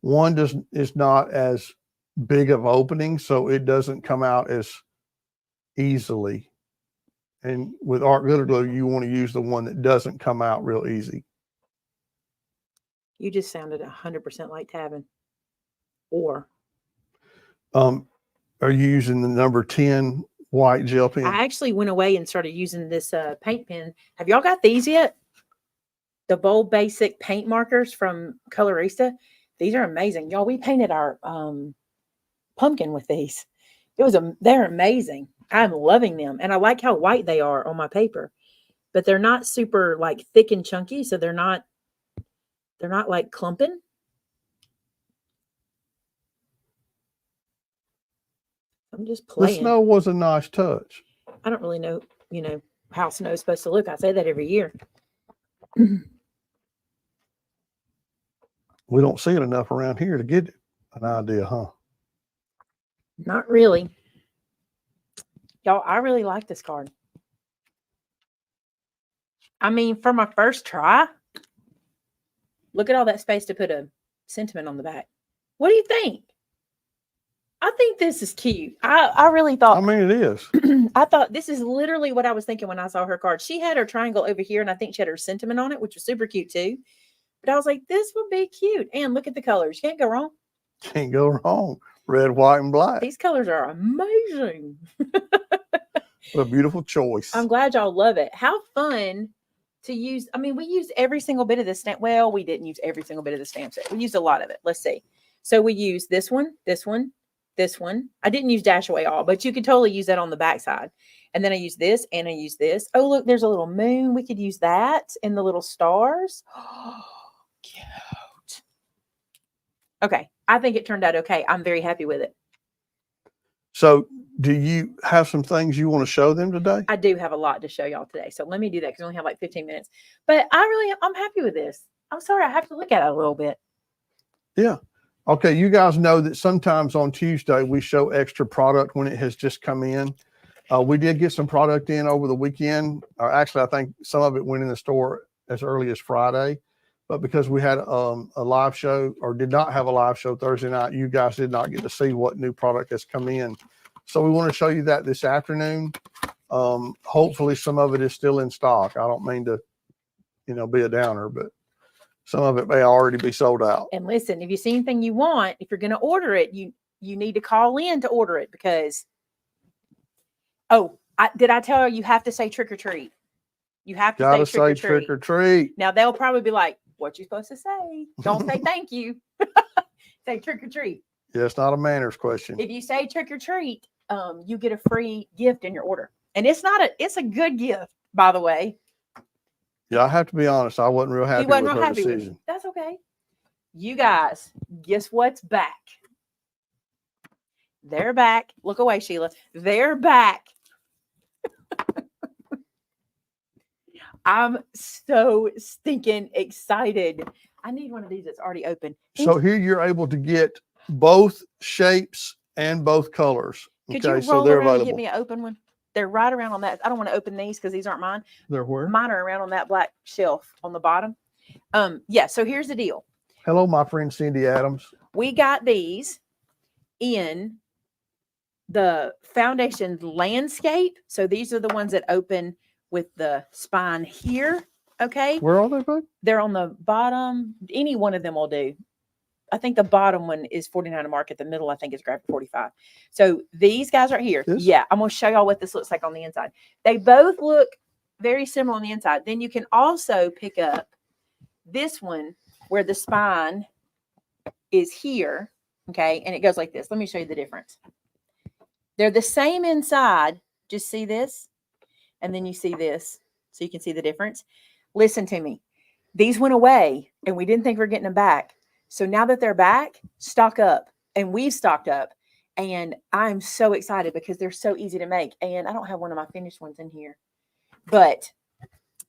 One is not as big of opening, so it doesn't come out as easily. And with art glitter glue, you want to use the one that doesn't come out real easy. You just sounded 100% like Tavin. Or Are you using the number 10 white gel pen? I actually went away and started using this paint pen. Have y'all got these yet? The Bold Basic paint markers from Colorista. These are amazing. Y'all, we painted our pumpkin with these. They're amazing. I'm loving them. And I like how white they are on my paper. But they're not super like thick and chunky, so they're not like clumping. I'm just playing. The snow was a nice touch. I don't really know, how snow is supposed to look. I say that every year. We don't see it enough around here to get an idea, huh? Not really. Y'all, I really like this card. I mean, for my first try, look at all that space to put a sentiment on the back. What do you think? I think this is cute. I really thought. I mean, it is. I thought this is literally what I was thinking when I saw her card. She had her triangle over here, and I think she had her sentiment on it, which was super cute too. But I was like, this would be cute. And look at the colors. You can't go wrong. Can't go wrong. Red, white, and black. These colors are amazing. What a beautiful choice. I'm glad y'all love it. How fun to use. I mean, we used every single bit of the stamp. Well, we didn't use every single bit of the stamp set. We used a lot of it. Let's see. So we used this one, this one, this one. I didn't use Dash Away All, but you could totally use that on the back side. And then I used this and I used this. Oh, look, there's a little moon. We could use that and the little stars. Oh, cute. Okay. I think it turned out okay. I'm very happy with it. So do you have some things you want to show them today? I do have a lot to show y'all today. So let me do that because we only have like 15 minutes. But I'm happy with this. I'm sorry. I have to look at it a little bit. Yeah. Okay. You guys know that sometimes on Tuesday we show extra product when it has just come in. We did get some product in over the weekend. Actually, I think some of it went in the store as early as Friday. But because we had a live show or did not have a live show Thursday night, you guys did not get to see what new product has come in. So we want to show you that this afternoon. Hopefully some of it is still in stock. I don't mean to, be a downer, but some of it may already be sold out. And listen, if you see anything you want, if you're going to order it, you need to call in to order it because, did I tell you have to say trick or treat? You have to say trick or treat. Now they'll probably be like, what you supposed to say? Don't say thank you. Say trick or treat. Yeah, it's not a manners question. If you say trick or treat, you get a free gift in your order. And it's a good gift, by the way. Yeah, I have to be honest. I wasn't real He happy wasn't with real her happy with decision. it. That's okay. You guys, guess what's back? They're back. Look away, Sheila. They're back. I'm so stinking excited. I need one of these that's already open. So here you're able to get both shapes and both colors. Could Okay, you so roll they're around and get available. me an open one? They're right around on that. I don't want to open these because these aren't mine. They're where? Mine are around on that black shelf on the bottom. Yeah, so here's the deal. Hello, my friend Cindy Adams. We got these in the foundation landscape. So these are the ones that open with the spine here. Okay. Where are they, bud? They're on the bottom. Any one of them will do. I think the bottom one is $49 a mark. At the middle, I think is graphic 45. So these guys are here. This? Yeah, I'm going to show y'all what this looks like on the inside. They both look very similar on the inside. Then you can also pick up this one where the spine is here. Okay, and it goes like this. Let me show you the difference. They're the same inside. Just see this, and then you see this, so you can see the difference. Listen to me. These went away, and we didn't think we were getting them back. So now that they're back, stock up. And we've stocked up. And I'm so excited because they're so easy to make. And I don't have one of my finished ones in here. But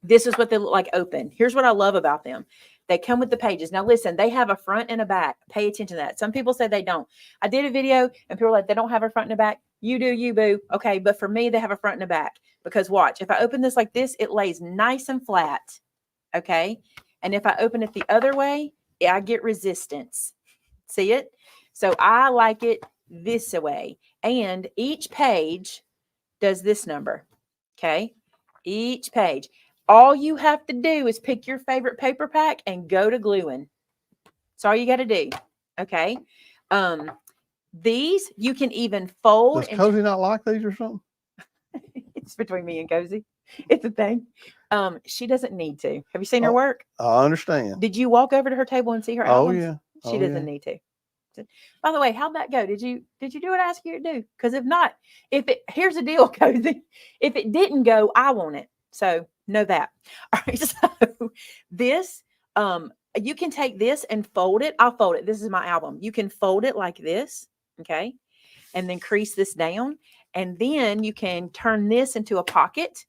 this is what they look like open. Here's what I love about them. They come with the pages. Now, listen, they have a front and a back. Pay attention to that. Some people say they don't. I did a video, and people are like, they don't have a front and a back. You do, you boo. Okay, but for me, they have a front and a back. Because watch, if I open this like this, it lays nice and flat. Okay? And if I open it the other way, I get resistance. See it? So I like it this way. And each page does this number. Okay? Each page. All you have to do is pick your favorite paper pack and go to gluing. That's all you got to do. Okay? These you can even fold. Does Cozy not like these or something? It's between me and Cozy. It's a thing. She doesn't need to. Have you seen her work? I understand. Did you walk over to her table and see her Oh, outlines? yeah. She doesn't need to. By the way, how'd that go? Did you do what I asked you to do? Because if not, here's the deal, Cozy. If it didn't go, I want it. So know that. All right. So this, you can take this and fold it. I'll fold it. This is my album. You can fold it like this. Okay. And then crease this down. And then you can turn this into a pocket.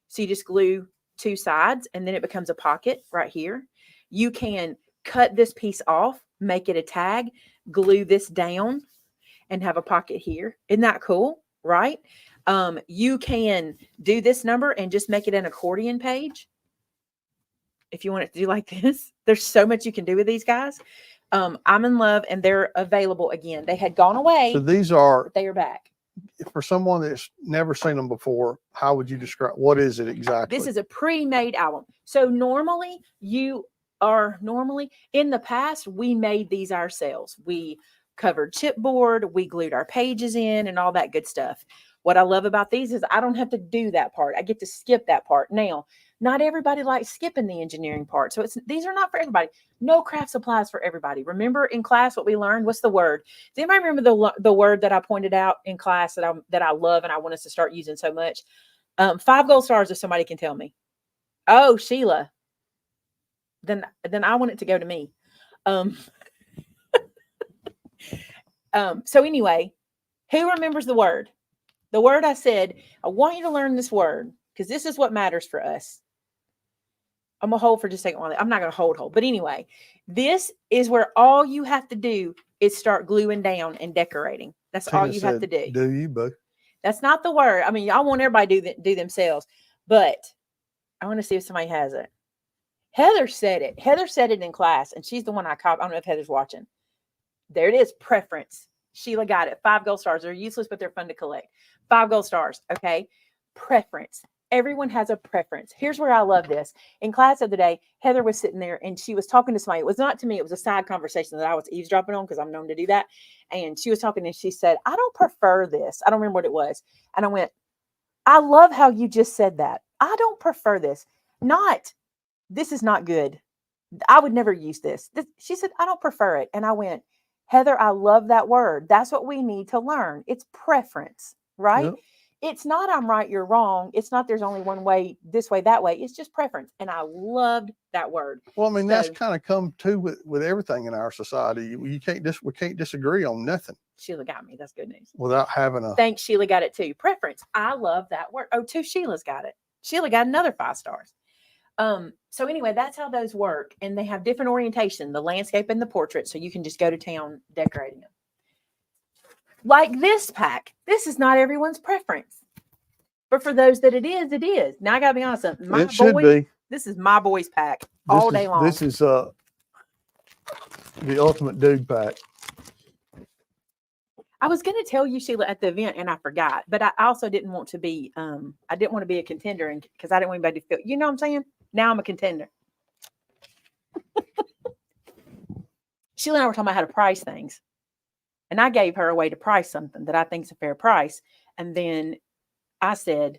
So you just glue two sides and then it becomes a pocket right here. You can cut this piece off, make it a tag, glue this down and have a pocket here. Isn't that cool? Right? You can do this number and just make it an accordion page. If you want it to do like this, there's so much you can do with these guys. I'm in love and they're available again. They had gone away. So these are, but they are back. for someone that's never seen them before, how would you describe, what is it exactly? This is a pre-made album. So normally in the past, we made these ourselves. We covered chipboard, we glued our pages in and all that good stuff. What I love about these is I don't have to do that part. I get to skip that part. Now, not everybody likes skipping the engineering part. So these are not for everybody. No craft supplies for everybody. Remember in class what we learned? What's the word? Does anybody remember the word that I pointed out in class that I love and I want us to start using so much? 5 gold stars if somebody can tell me. Oh, Sheila. Then I want it to go to me. So anyway, who remembers the word? The word I said, I want you to learn this word because this is what matters for us. I'm going to hold for just a second. I'm not going to hold. But anyway, this is where all you have to do is start gluing down and decorating. That's all you have to do. Do you, bud? That's not the word. I mean, I want everybody to do themselves. But I want to see if somebody has it. Heather said it. Heather said it in class, and she's the one I copied. I don't know if Heather's watching. There it is. Preference. Sheila got it. 5 gold stars. They're useless, but they're fun to collect. 5 gold stars. Okay. Preference. Everyone has a preference. Here's where I love this. In class the other day, Heather was sitting there and she was talking to somebody. It was not to me. It was a side conversation that I was eavesdropping on because I'm known to do that. And she was talking and she said, I don't prefer this. I don't remember what it was. And I went, I love how you just said that. I don't prefer this. This is not good. I would never use this. She said, I don't prefer it. And I went, Heather, I love that word. That's what we need to learn. It's preference, right? Yep. It's not I'm right, you're wrong. It's not there's only one way, this way, that way. It's just preference. And I loved that word. Well, I mean, that's So- kind of come too with everything in our society. We can't we can't disagree on nothing Sheila got me. That's good news. without having a. Thanks, Sheila got it too. Preference. I love that word. Oh, two Sheila's got it. Sheila got another 5 stars. So anyway, that's how those work. And they have different orientation, the landscape and the portrait. So you can just go to town decorating them. Like this pack. This is not everyone's preference. But for those that it is, it is. Now I gotta be honest. My It should be. This is my boy's pack all day long. This is the ultimate dude pack. I was gonna tell you, Sheila, at the event, and I forgot. But I also didn't want to be I didn't want to be a contender, and because I didn't want anybody to feel, you know what I'm saying? Now I'm a contender. Sheila and I were talking about how to price things. And I gave her a way to price something that I think is a fair price. And then I said,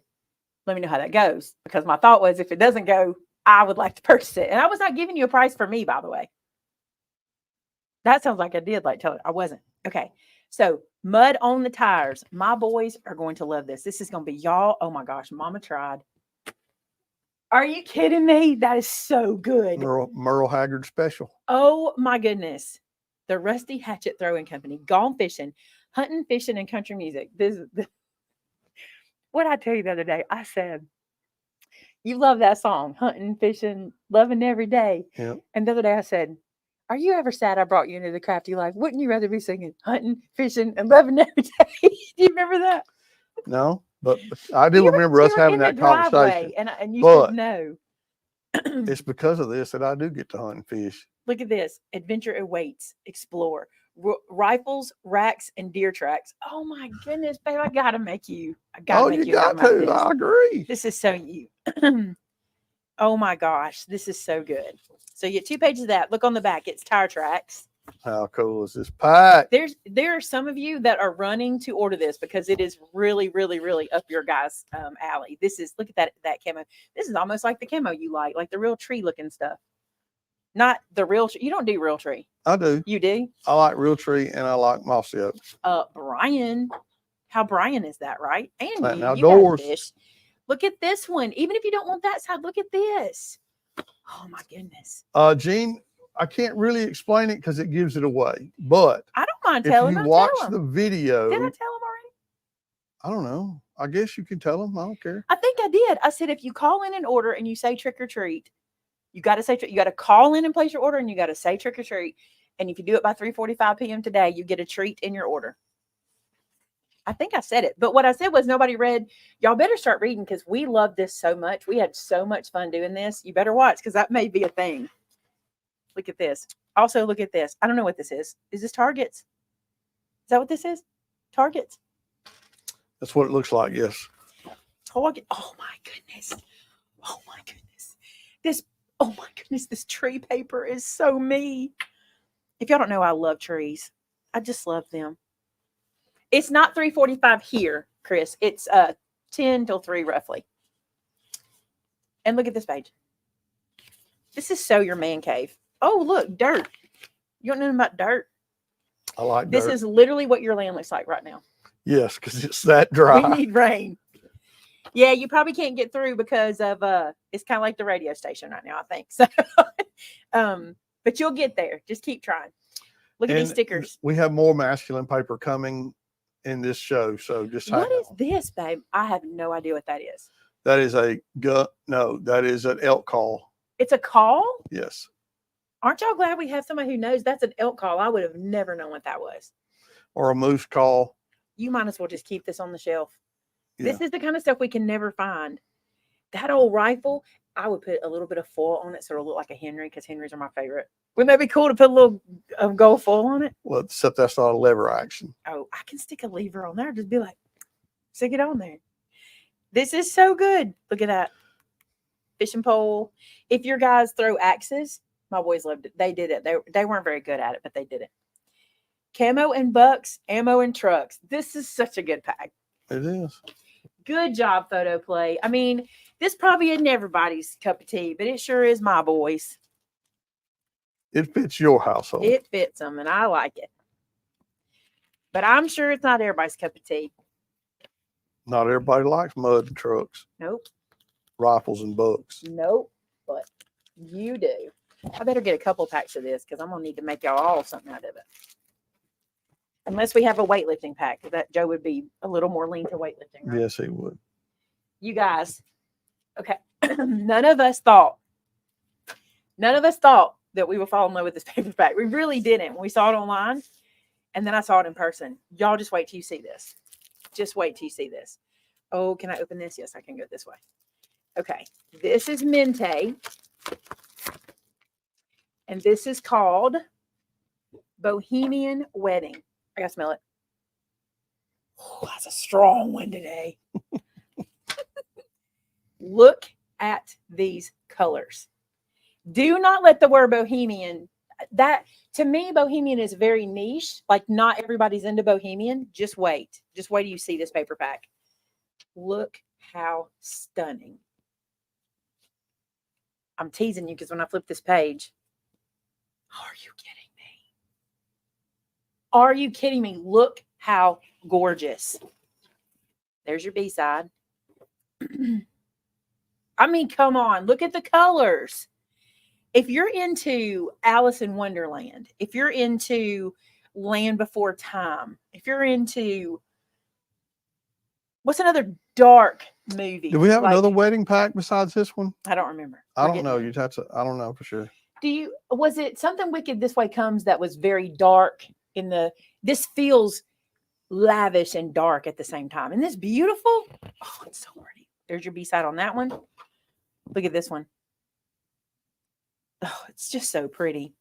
let me know how that goes. Because my thought was, if it doesn't go, I would like to purchase it. And I was not giving you a price for me, by the way. That sounds like I did like tell it. I wasn't. Okay. So mud on the tires. My boys are going to love this. This is going to be y'all. Oh my gosh. Mama tried. Are you kidding me? That is so good. Merle Haggard special. Oh my goodness. The Rusty Hatchet Throwing Company, Gone Fishing, Hunting, Fishing, and Country Music. What I tell you the other day, I said, you love that song, Hunting, Fishing, Loving Every Day. Yep. And the other day I said, are you ever sad I brought you into the crafty life? Wouldn't you rather be singing Hunting, Fishing, and Loving Every Day? Do you remember that? No, but I do remember us having that conversation. And you But- should know. It's because of this that I do get to hunt and fish. Look at this. Adventure awaits. Explore. Rifles, racks, and deer tracks. Oh my goodness, babe. I gotta make you. I gotta Oh, make you you got about to. this. I agree. This is so you. Oh my gosh. This is so good. So you get 2 pages of that. Look on the back. It's tire tracks. How cool is this pack? There are some of you that are running to order this because it is really, really, really up your guys' alley. This is, look at that camo. This is almost like the camo you like the real tree looking stuff. Not the real tree. You don't do real tree. I do. You do? I like real tree and I like mossy oak. Brian, how Brian is that, right? And Planting you guys outdoors. fish. Look at this one. Even if you don't want that side, look at this. Oh my goodness. Gene, I can't really explain it because it gives it away. But I don't mind if telling you them. watch Tell the them. video, Did I tell them already? I don't know. I guess you can tell them. I don't care. I think I did. I said if you call in an order and you say trick or treat, you got to say you got to call in and place your order, and you got to say trick or treat. And if you do it by 3:45 p.m. today, you get a treat in your order. I think I said it, but what I said was nobody read. Y'all better start reading because we love this so much. We had so much fun doing this. You better watch because that may be a thing. Look at this. Also, look at this. I don't know what this is. Is this Targets? Is that what this is? Targets? That's what it looks like. Yes. Target. Oh my goodness. Oh my goodness. This, oh my goodness, this tree paper is so me. If y'all don't know, I love trees. I just love them. It's not 3:45 here, Chris. It's 10 till 3 roughly. And look at this page. This is so your man cave. Oh, look, dirt. You don't know about dirt? I like This dirt. is literally what your land looks like right now. Yes, because it's that dry. We need rain. Yeah, you probably can't get through because of it's kind of like the radio station right now, I think. So but you'll get there. Just keep trying. Look at these And stickers. We have more masculine paper coming in this show. So just hang What is on. this, babe? I have no idea what that is. That is that is an elk call. It's a call? Yes. Aren't y'all glad we have somebody who knows that's an elk call? I would have never known what that was. Or a moose call. You might as well just keep this on the shelf. Yeah. This is the kind of stuff we can never find. That old rifle, I would put a little bit of foil on it so it'll look like a Henry because Henrys are my favorite. Wouldn't that be cool to put a little gold foil on it? Well, except that's not a lever action. Oh, I can stick a lever on there. Just be like, stick it on there. This is so good. Look at that. Fishing pole. If your guys throw axes, my boys loved it. They did it. They weren't very good at it, but they did it. Camo and bucks, ammo and trucks. This is such a good pack. It is. Good job, photo play. I mean, this probably isn't everybody's cup of tea, but it sure is my boys. It fits your household. It fits them, and I like it. But I'm sure it's not everybody's cup of tea. Not everybody likes mud trucks, Nope. rifles, and books. Nope. But you do. I better get a couple packs of this because I'm gonna need to make y'all all something out of it. Unless we have a weightlifting pack, that Joe would be a little more lean to weightlifting. Right? Yes, he would. You guys, okay. None of us thought that we would fall in love with this paper pack. We really didn't when we saw it online. And then I saw it in person. Y'all just wait till you see this. Just wait till you see this. Oh, can I open this? Yes, I can go this way. Okay. This is Mente. And this is called Bohemian Wedding. I gotta smell it. Oh, that's a strong one today. Look at these colors. Do not let the word bohemian, that to me, bohemian is very niche. Like not everybody's into bohemian. Just wait. Just wait till you see this paper pack. Look how stunning. I'm teasing you because when I flip this page, are you kidding me? Are you kidding me? Look how gorgeous. There's your B-side. I mean, come on. Look at the colors. If you're into Alice in Wonderland, if you're into Land Before Time, if you're into what's another dark movie? Do we have another wedding pack besides this one? I don't remember. I don't know. You'd have to. I don't know for sure. Was it Something Wicked This Way Comes that was very dark this feels lavish and dark at the same time. Isn't this beautiful? Oh, it's so pretty. There's your B-side on that one. Look at this one. Oh, it's just so pretty.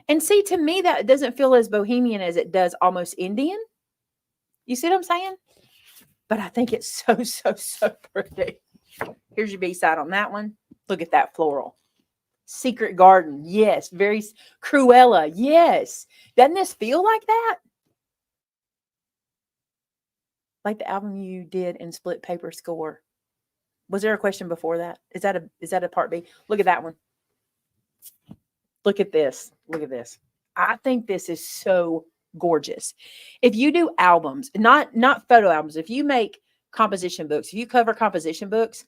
And see, to me, that doesn't feel as bohemian as it does almost Indian. You see what I'm saying? But I think it's so, so, so pretty. Here's your B-side on that one. Look at that floral. Secret Garden. Yes. Very Cruella. Yes. Doesn't this feel like that? Like the album you did in Split Paper Score. Was there a question before that? Is that a part B? Look at that one. Look at this. Look at this. I think this is so gorgeous. If you do albums, not photo albums, if you make composition books, if you cover composition books,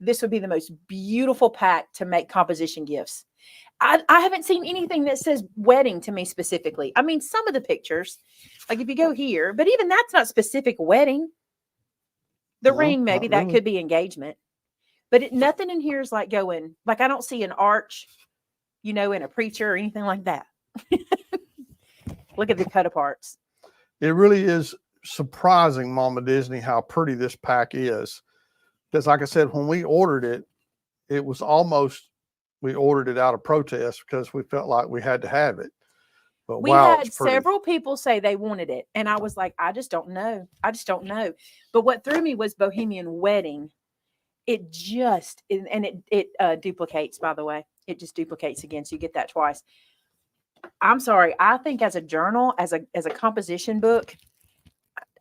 this would be the most beautiful pack to make composition gifts. I haven't seen anything that says wedding to me specifically. I mean, some of the pictures, like if you go here, but even that's not specific wedding. The ring, maybe that could be engagement. But nothing in here is like going, like I don't see an arch, in a preacher or anything like that. Look at the cut aparts. It really is surprising, Mama Disney, how pretty this pack is. Because like I said, when we ordered it, it was almost, we ordered it out of protest because we felt like we had to have it. But we had several people say they wanted it. And I was like, I just don't know. But what threw me was Bohemian Wedding. It just, and it duplicates, by the way. It just duplicates again. So you get that twice. I'm sorry. I think as a journal, as a composition book,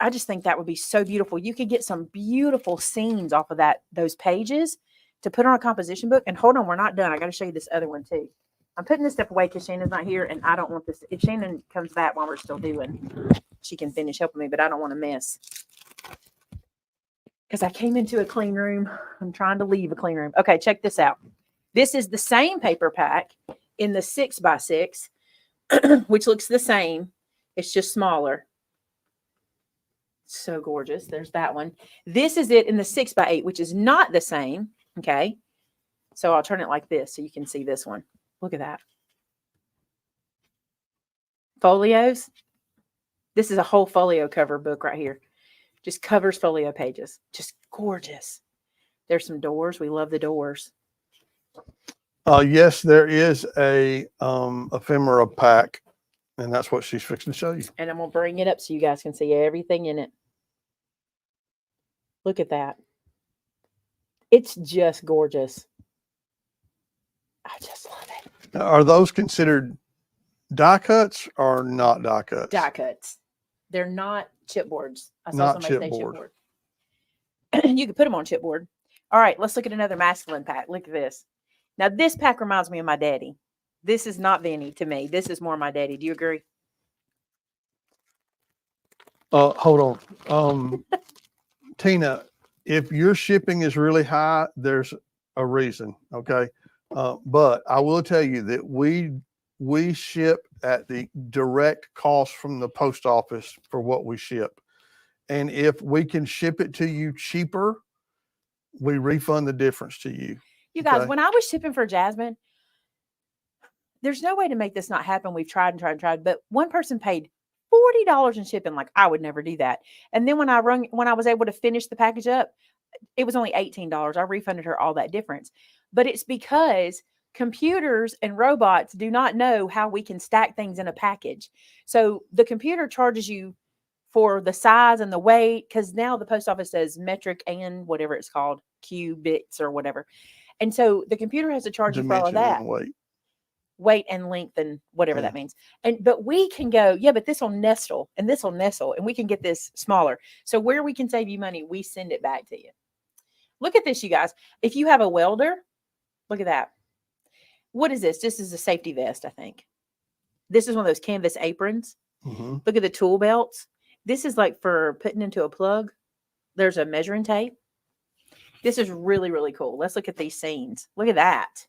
I just think that would be so beautiful. You could get some beautiful scenes off of those pages to put on a composition book. And hold on, we're not done. I got to show you this other one too. I'm putting this stuff away because Shannon's not here, and I don't want this. If Shannon comes back while we're still doing, she can finish helping me, but I don't want to mess. Because I came into a clean room. I'm trying to leave a clean room. Okay, check this out. This is the same paper pack in the 6x6, which looks the same. It's just smaller. So gorgeous. There's that one. This is it in the 6x8, which is not the same. Okay. So I'll turn it like this so you can see this one. Look at that. Folios. This is a whole folio cover book right here. Just covers folio pages. Just gorgeous. There's some doors. We love the doors. Yes, there is a ephemera pack, and that's what she's fixing to show you. And I'm going to bring it up so you guys can see everything in it. Look at that. It's just gorgeous. I just love it. Are those considered die cuts or not die cuts? Die cuts. They're not chipboards. I saw Not somebody say chipboard. chipboard. You could put them on chipboard. All right, let's look at another masculine pack. Look at this. Now, this pack reminds me of my daddy. This is not Vinny to me. This is more my daddy. Do you agree? Hold on. Tina, if your shipping is really high, there's a reason. Okay. But I will tell you that we ship at the direct cost from the post office for what we ship. And if we can ship it to you cheaper, we refund the difference to you. You guys, Okay. when I was shipping for Jasmine, there's no way to make this not happen. We've tried and tried and tried, but one person paid $40 in shipping. Like, I would never do that. And then when I was able to finish the package up, it was only $18. I refunded her all that difference. But it's because computers and robots do not know how we can stack things in a package. So the computer charges you for the size and the weight, because now the post office says metric and whatever it's called, cubits or whatever. And so the computer has to charge you for all of Dimension that. and Weight and length and whatever Yeah. that means. But we can go, yeah, but this will nestle and this will nestle and we can get this smaller. So where we can save you money, we send it back to you. Look at this, you guys. If you have a welder, look at that. What is this? This is a safety vest, I think. This is one of those canvas aprons. Mm-hmm. Look at the tool belts. This is like for putting into a plug. There's a measuring tape. This is really, really cool. Let's look at these seams. Look at that.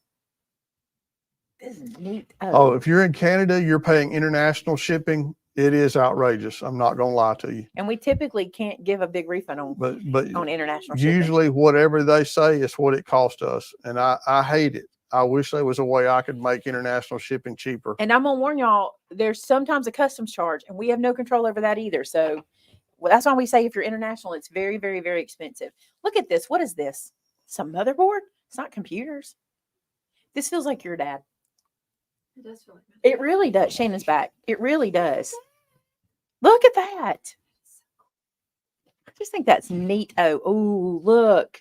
This is neat. Oh, if you're in Canada, you're paying international shipping. It is outrageous. I'm not going to lie to you. And we typically can't give a big refund on But international shipping. usually whatever they say is what it costs us. And I hate it. I wish there was a way I could make international shipping cheaper. And I'm going to warn y'all, there's sometimes a customs charge, and we have no control over that either. So that's why we say if you're international, it's very, very, very expensive. Look at this. What is this? Some motherboard? It's not computers. This feels like your dad. It does feel like that. It really does. Shannon's back. It really does. Look at that. I just think that's neat. Oh, look.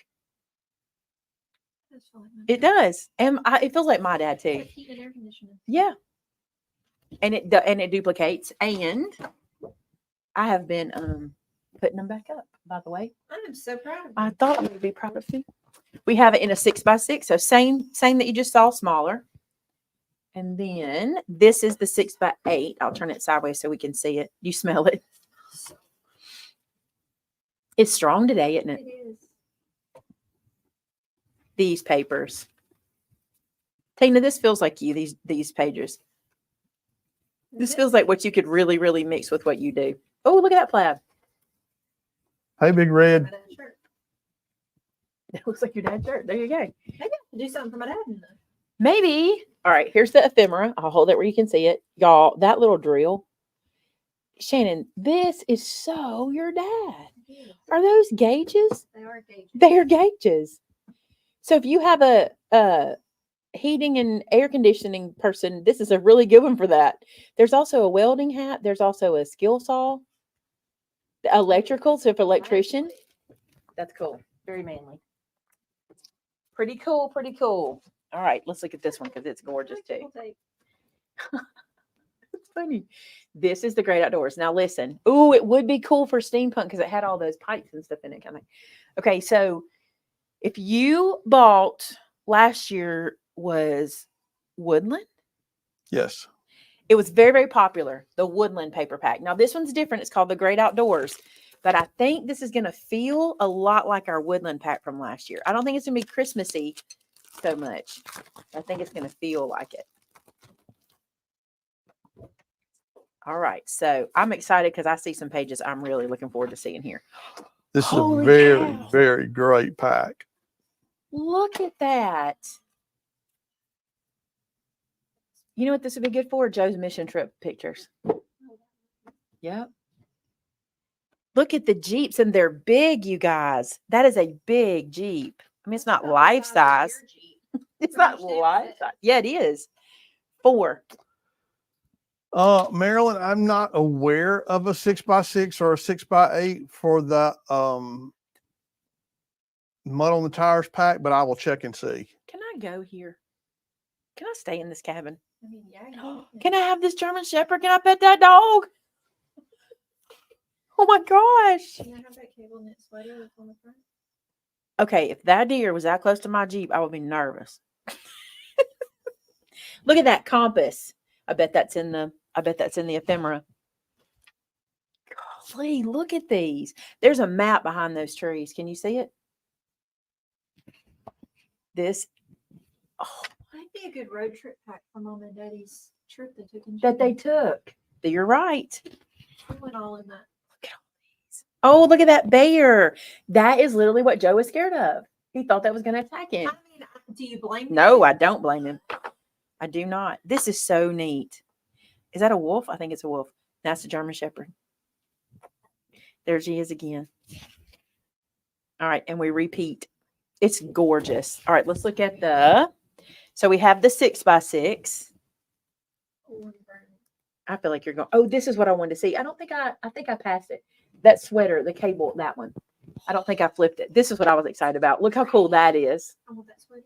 It does feel like my It dad. does. And it feels like my dad too. Like heat and air conditioning. Yeah. And it duplicates. And I have been putting them back up, by the way. I am so proud of you. I thought I would be proud of you. We have it in a 6x6. So same that you just saw, smaller. And then this is the 6x8. I'll turn it sideways so we can see it. You smell it. It's strong today, isn't it? It is. These papers. Tina, this feels like you, these pages. This feels like what you could really, really mix with what you do. Oh, look at that plaid. Hey, Big My Red. dad's shirt. That looks like your dad's shirt. There you go. Maybe I have to do something for my dad in there. Maybe. All right, here's the ephemera. I'll hold it where you can see it. Y'all, that little drill. Shannon, this is so your dad. Are those gauges? They are gauges. They are gauges. So if you have a heating and air conditioning person, this is a really good one for that. There's also a welding hat. There's also a skill saw. Electrical, so if electrician. That's cool. Very manly. Pretty cool, pretty cool. All right, let's look at this one because it's gorgeous too. Electrical tape. It's funny. This is the Great Outdoors. Now listen. Ooh, it would be cool for steampunk because it had all those pipes and stuff in it. Kind of. Okay, so if you bought last year was Woodland. Yes. It was very, very popular. The Woodland paper pack. Now this one's different. It's called the Great Outdoors. But I think this is going to feel a lot like our Woodland pack from last year. I don't think it's going to be Christmassy so much. I think it's going to feel like it. All right. So I'm excited because I see some pages I'm really looking forward to seeing here. This is Holy a very, cow. very great pack. Look at that. You know what this would be good for? Joe's mission trip pictures. Yep. Look at the Jeeps, and they're big, you guys. That is a big Jeep. I mean, it's not life size. It's not life size. Yeah, it is. 4. Marilyn, I'm not aware of a 6x6 or a 6x8 for the mud on the tires pack, but I will check and see. Can I go here? Can I stay in this cabin? I mean, yeah. you Can I have this German Shepherd? Can I pet that dog? Oh my gosh. Can I have that cable knit sweater that's on the front? Okay, if that deer was that close to my Jeep, I would be nervous. Look at that compass. I bet that's in the ephemera. lovely. Look at these. There's a map behind those trees. Can you see it? This, oh, Might be a good road trip pack for Mom and Daddy's trip they took in that they June. took. You're right. We went all in that. Oh, look at that bear. That is literally what Joe was scared of. He thought that was going to attack him. I mean, do you blame me? No, I don't blame him. I do not. This is so neat. Is that a wolf? I think it's a wolf. That's the German Shepherd. There she is again. All right, and we repeat. It's gorgeous. All right, let's look at so we have the 6x6. I feel like you're going, oh, this is what I wanted to see. I think I passed it. That sweater, the cable, that one. I don't think I flipped it. This is what I was excited about. Look how cool that is. I want that sweater.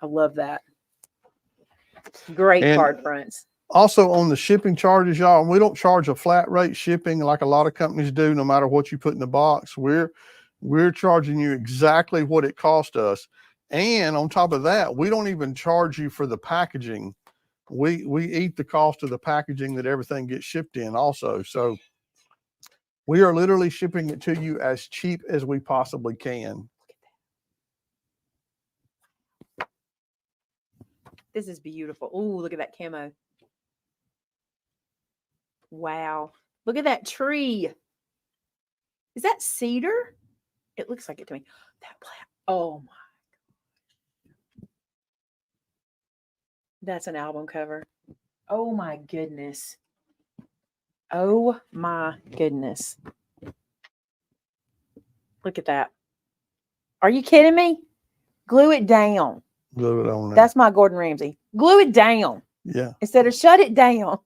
I love that. Great And card fronts. Also on the shipping charges, y'all, we don't charge a flat rate shipping like a lot of companies do, no matter what you put in the box. We're charging you exactly what it cost us. And on top of that, we don't even charge you for the packaging. We eat the cost of the packaging that everything gets shipped in also. So we are literally shipping it to you as cheap as we possibly can. This is beautiful. Oh, look at that camo. Wow. Look at that tree. Is that cedar? It looks like it to me. That black. Oh my. That's an album cover. Oh my goodness. Oh my goodness. Look at that. Are you kidding me? Glue it down. Glue it on there. That's my Gordon Ramsay. Glue it down. Yeah. Instead of shut it down.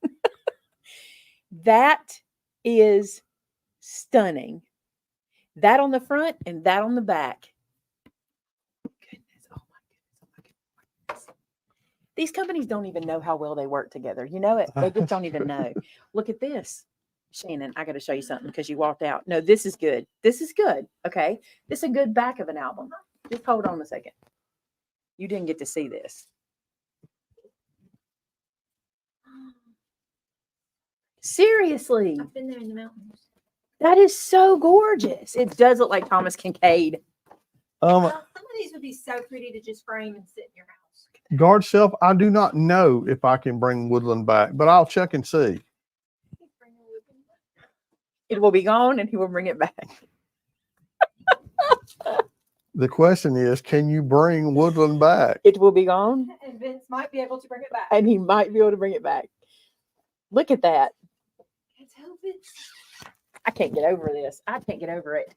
That is stunning. That on the front and that on the back. Goodness. Oh my goodness. Oh my goodness. Oh my goodness. These companies don't even know how well they work together. You know it? They just don't even know. Look at this. Shannon, I got to show you something because you walked out. No, this is good. This is good. Okay. This is a good back of an album. Just hold on a second. You didn't get to see this. Seriously. I've been there in the mountains. That is so gorgeous. It does look like Thomas Kincaid. Some of these would be so pretty to just frame and sit in your house. Guard shelf, I do not know if I can bring Woodland back, but I'll check and see. It will be gone and he will bring it back. The question is, can you bring Woodland back? It will be gone And Vince might be able to bring it back. and he might be able to bring it back. Look at that. Let's hope it's I can't get over this. I can't get over it.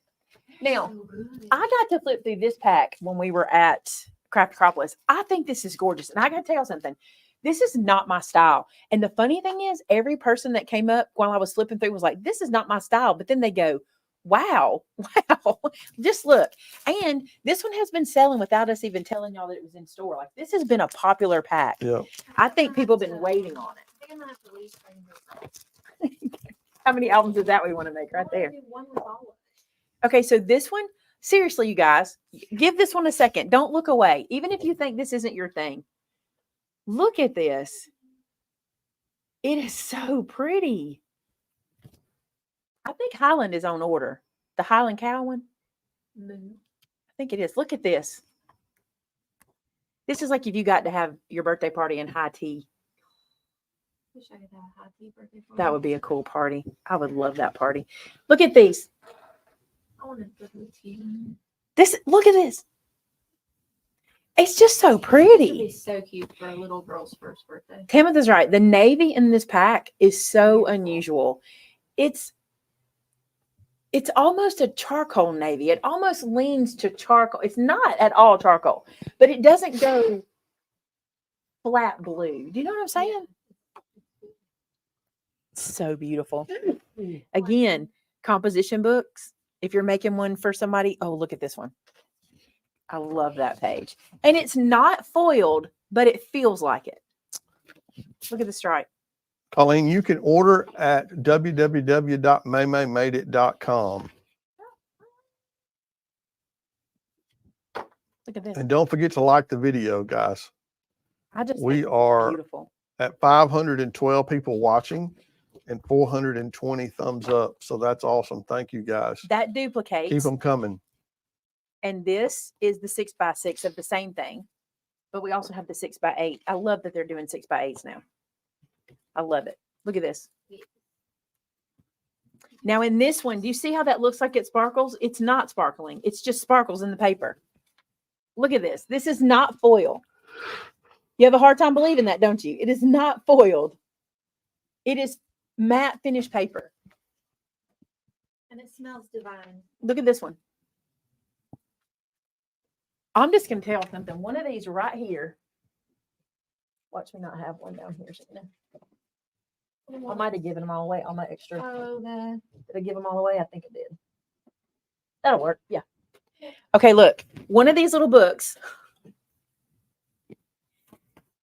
Now, so good. I got to flip through this pack when we were at Craft-a-cropolis. I think this is gorgeous. And I got to tell you something. This is not my style. And the funny thing is, every person that came up while I was flipping through was like, this is not my style. But then they go, wow, wow, just look. And this one has been selling without us even telling y'all that it was in store. Like, this has been a popular pack. Yeah. I think people have been waiting on it. I think I'm gonna have to leave frame this. How many albums is that we want to make right I wanna there? do one with all of it. Okay, so this one, seriously, you guys, give this one a second. Don't look away. Even if you think this isn't your thing. Look at this. It is so pretty. I think Highland is on order. The Highland Cow one. I think it is. Look at this. This is like if you got to have your birthday party in high tea. Wish I could have a high tea birthday party. That would be a cool party. I would love that party. Look at these. I want to put the tea. Look at this. It's just so It would be pretty. so cute for a little girl's first birthday. Timothy's right. The navy in this pack is so unusual. It's almost a charcoal navy. It almost leans to charcoal. It's not at all charcoal, but it doesn't go flat blue. Do you know what I'm saying? So beautiful. Again, composition books. If you're making one for somebody, oh, look at this one. I love that page. And it's not foiled, but it feels like it. Look at the stripe. Colleen, you can order at www.maymaymadeit.com. Look at this. And don't forget to like the video, guys. I just We think it's are beautiful. at 512 people watching. and 420 thumbs up. So that's awesome. Thank you guys. That duplicates. Keep them coming. And this is the 6x6 of the same thing. But we also have the 6x8. I love that they're doing 6x8s now. I love it. Look at this. Now in this one, do you see how that looks like it sparkles? It's not sparkling. It's just sparkles in the paper. Look at this. This is not foil. You have a hard time believing that, don't you? It is not foiled. It is matte finish paper. And it smells divine. Look at this one. I'm just going to tell something. One of these right here. Watch me not have one down here. I might have given them all away. All my extra. Oh, Did I give them all away? I think I did. That'll work. Yeah. Okay, look. One of these little books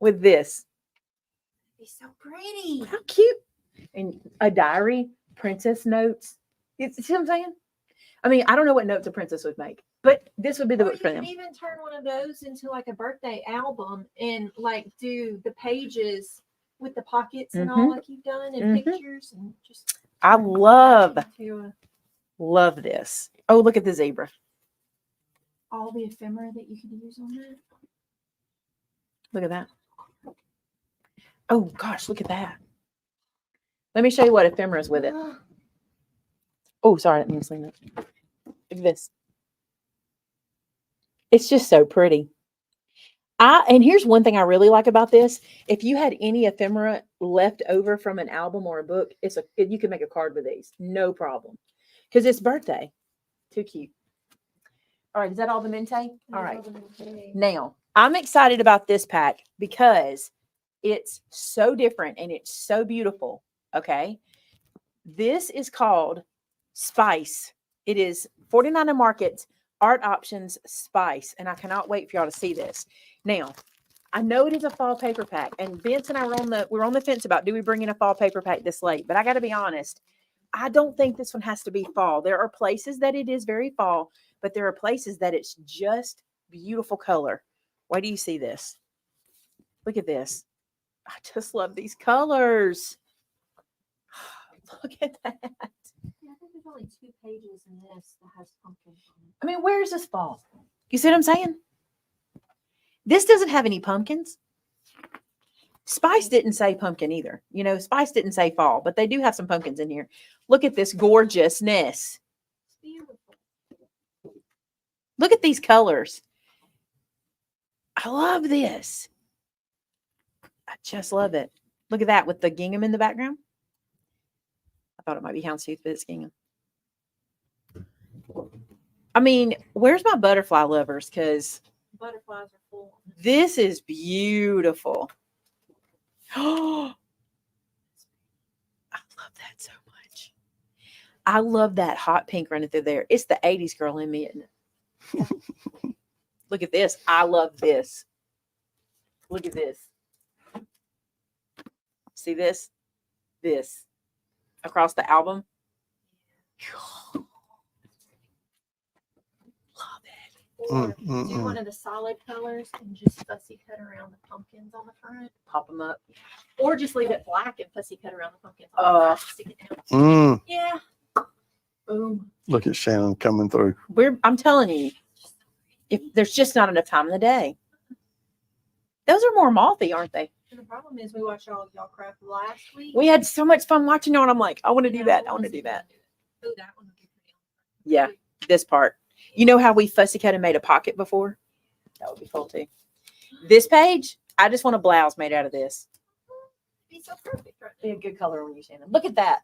with this. it's so pretty. How cute. And a diary, princess notes. You see what I'm saying? I mean, I don't know what notes a princess would make, but this would be the Or book you for could them. even turn one of those into like a birthday album and like do the pages with the pockets and all like you've done and pictures and just. I love into this. Oh, look at the zebra. all the ephemera that you could use on that. Look at that. Oh gosh, look at that. Let me show you what ephemera is with it. Oh, sorry, I didn't mean to sling that. Look at this. It's just so pretty. And here's one thing I really like about this. If you had any ephemera left over from an album or a book, you can make a card with these. No problem. Because it's birthday. Too cute. All right, is that all the Mente? All right. Now, I'm excited about this pack because it's so different and it's so beautiful. Okay. This is called Spice. It is 49 in Market Art Options Spice. And I cannot wait for y'all to see this. Now, I know it is a fall paper pack, and Vince and I we're on the fence about, do we bring in a fall paper pack this late? But I got to be honest, I don't think this one has to be fall. There are places that it is very fall, but there are places that it's just beautiful color. Why do you see this? Look at this. I just love these colors. Look at that. Yeah, I think there's only 2 pages in this that has pumpkins on it. I mean, where's this fall? You see what I'm saying? This doesn't have any pumpkins. Spice didn't say pumpkin either. You know, Spice didn't say fall, but they do have some pumpkins in here. Look at this gorgeousness. It's beautiful. Look at these colors. I love this. I just love it. Look at that with the gingham in the background. I thought it might be houndstooth, but it's gingham. I mean, where's my butterfly lovers? Because Butterflies are full. this is beautiful. Oh, I love that so much. I love that hot pink running through there. It's the 80s girl in me, isn't it? Look at this. I love this. Look at this. See this? This. Across the album. Love it. Or do one of the solid colors and just fussy cut around the pumpkins on the front. Pop them up. Or just leave it black and fussy cut around the pumpkins on the front. Stick it down. Mm. Yeah. Boom. Look at Shannon coming through. I'm telling you, if there's just not enough time in the day. Those are more mothy, aren't they? And the problem is we watched all y'all craft last week. We had so much fun watching y'all, and I'm like, I want to do that. I want to do that. Oh, that one would be pretty. Yeah, this part. You know how we fussy cut and made a pocket before? That would be cool too. This page, I just want a blouse made out of this. Be so perfect right Be a good color on you, Shannon. Look at that.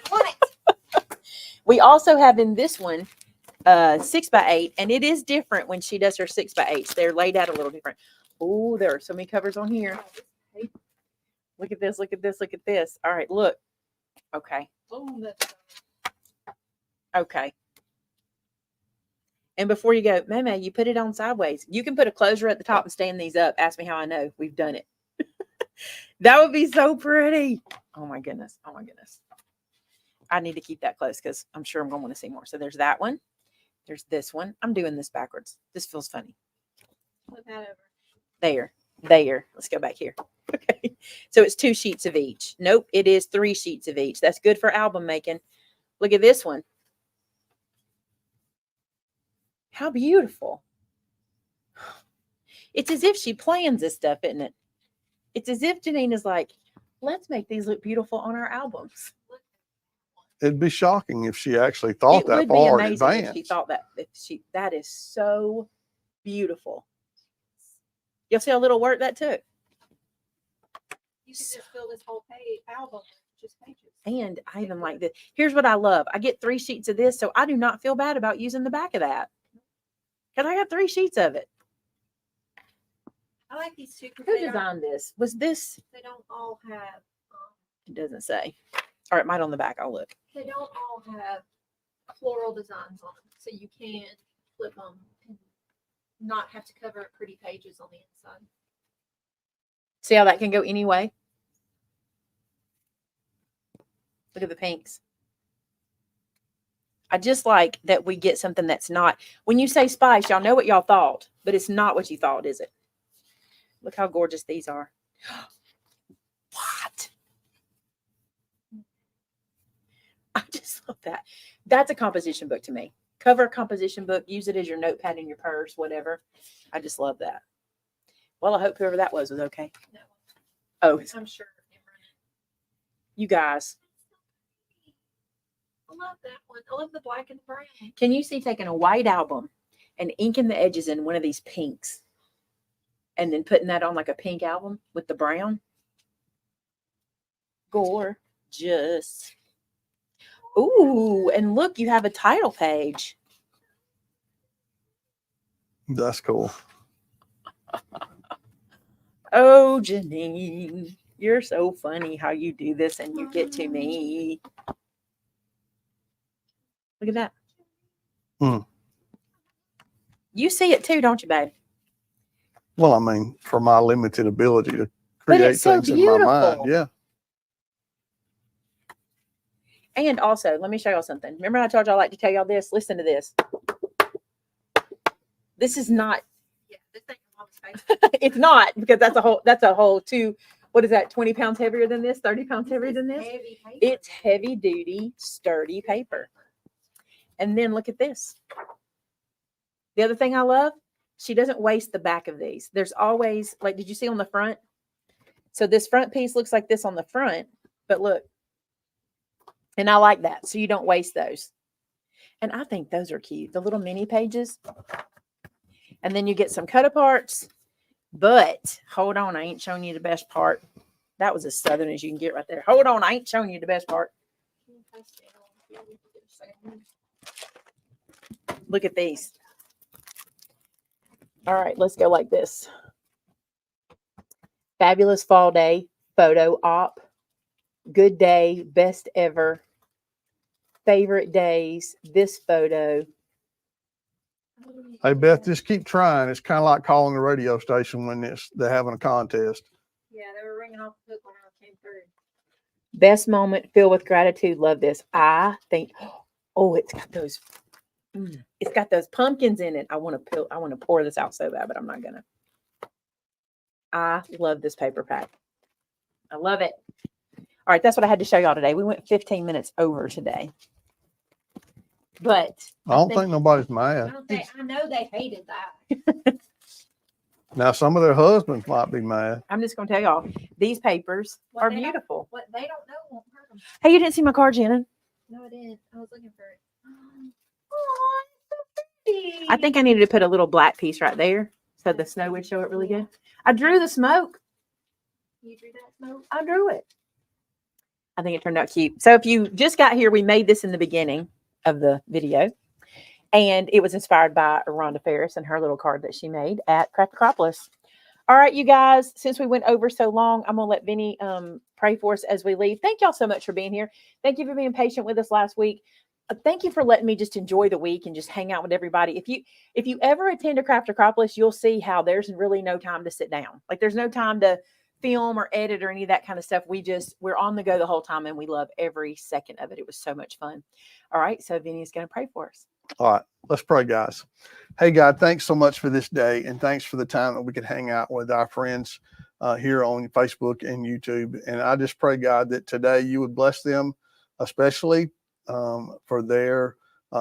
Want it. We also have in this one 6x8, and it is different when she does her 6x8s. They're laid out a little different. Oh, there are so many covers on here. Look at this, look at this, look at this. All right, look. Okay. Boom. That's Okay. And before you go, Mama, you put it on sideways. You can put a closure at the top and stand these up. Ask me how I know. We've done it. That would be so pretty. Oh my goodness. Oh my goodness. I need to keep that close because I'm sure I'm going to want to see more. So there's that one. There's this one. I'm doing this backwards. This feels funny. flip that over. There. Let's go back here. Okay. So it's 2 sheets of each. Nope, it is 3 sheets of each. That's good for album making. Look at this one. How beautiful. It's as if she plans this stuff, isn't it? It's as if Janine is like, let's make these look beautiful on our albums. It'd be shocking if she actually thought It that would be far in amazing if she advance. thought that. That is so beautiful. You'll see how little work that took. You could just fill this whole album with just pages. And I even like this. Here's what I love. I get 3 sheets of this, so I do not feel bad about using the back of that. Because I got 3 sheets of it. I like these too. Who designed this? Was this? They don't all have. It doesn't say. All right, mine on the back. I'll look. They don't all have floral designs on them, so you can flip them and not have to cover up pretty pages on the inside. See how that can go any way? Look at the pinks. I just like that we get something that's not. When you say spice, y'all know what y'all thought, but it's not what you thought, is it? Look how gorgeous these are. What? I just love that. That's a composition book to me. Cover a composition book, use it as your notepad in your purse, whatever. I just love that. Well, I hope whoever that was okay. No, Oh, I'm sure. you guys. I love that one. I love the black and the brown. Can you see taking a white album and inking the edges in one of these pinks and then putting that on like a pink album with the brown? Gorgeous. Ooh, and look, you have a title page. That's cool. Oh, Janine, you're so funny how you do this and you get to me. Look at that. You see it too, don't you, babe? Well, I mean, for my limited ability to But create it's so things in my mind. beautiful. Yeah. And also, let me show y'all something. Remember I told y'all I like to tell y'all this? Listen to this. This is not, Yeah, this ain't mom's face. it's not, because that's a whole 20 pounds heavier than this, 30 pounds heavier than this. Heavy paper. It's heavy duty, sturdy paper. And then look at this. The other thing I love, she doesn't waste the back of these. There's always, like, did you see on the front? So this front piece looks like this on the front, but look. And I like that. So you don't waste those. And I think those are cute. The little mini pages. And then you get some cut aparts. But hold on, I ain't showing you the best part. That was as southern as you can get right there. Hold on, I ain't showing you the best part. Look at these. All right, let's go like this. Fabulous fall day photo op. Good day, best ever. Favorite days, this photo. Hey, Beth, just keep trying. It's kind of like calling a radio station when they're having a contest. Yeah, they were ringing off the hook when I came through. Best moment, filled with gratitude. Love this. I think, oh, it's got those. It's got those pumpkins in it. I want to pour this out so bad, but I'm not gonna. I love this paper pack. I love it. All right, that's what I had to show y'all today. We went 15 minutes over today. But I don't think nobody's mad. I know they hated that. Now, some of their husbands might be mad. I'm just going to tell y'all, these papers What are they don't- beautiful. What they don't know won't hurt them. Hey, you didn't see my card, Shannon? No, I didn't. I was looking for it. Oh, it's so pretty. I think I needed to put a little black piece right there so the snow would show it really good. I drew the smoke. You drew that smoke? I drew it. I think it turned out cute. So if you just got here, we made this in the beginning of the video. And it was inspired by Rhonda Ferris and her little card that she made at Craft-a-cropolis. All right, you guys, since we went over so long, I'm going to let Vinny pray for us as we leave. Thank y'all so much for being here. Thank you for being patient with us last week. Thank you for letting me just enjoy the week and just hang out with everybody. If you ever attend a Craft-a-cropolis, you'll see how there's really no time to sit down. Like there's no time to film or edit or any of that kind of stuff. We're on the go the whole time and we love every second of it. It was so much fun. All right, so Vinny is going to pray for us. All right, let's pray, guys. Hey, God, thanks so much for this day, and thanks for the time that we could hang out with our friends here on Facebook and YouTube. And I just pray, God, that today you would bless them, especially for their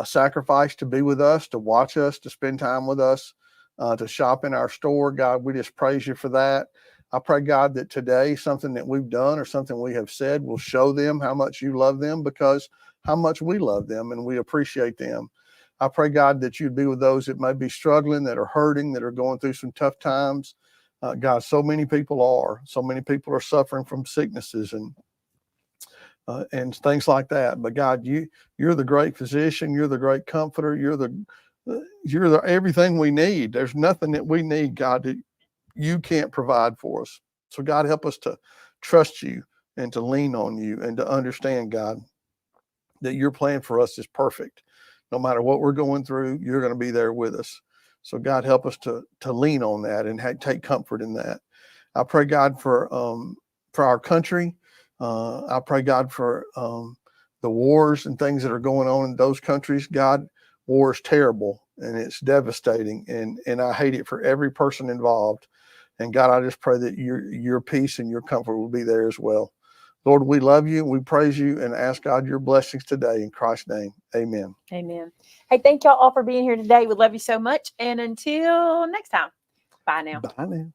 sacrifice to be with us, to watch us, to spend time with us, to shop in our store. God, we just praise you for that. I pray, God, that today something that we've done or something we have said will show them how much you love them, because how much we love them and we appreciate them. I pray, God, that you'd be with those that may be struggling, that are hurting, that are going through some tough times. God, so many people are suffering from sicknesses and things like that. But God, you're the great physician. You're the great comforter. You're the everything we need. There's nothing that we need, God, that you can't provide for us. So God, help us to trust you and to lean on you and to understand, God, that your plan for us is perfect. No matter what we're going through, you're going to be there with us. So God, help us to lean on that and take comfort in that. I pray, God, for our country. I pray, God, for the wars and things that are going on in those countries. God, war is terrible and it's devastating, and I hate it for every person involved. And God, I just pray that your peace and your comfort will be there as well. Lord, we love you. We praise you and ask, God, your blessings today in Christ's name. Amen. Amen. Hey, thank y'all all for being here today. We love you so much. And until next time, bye now. Bye now.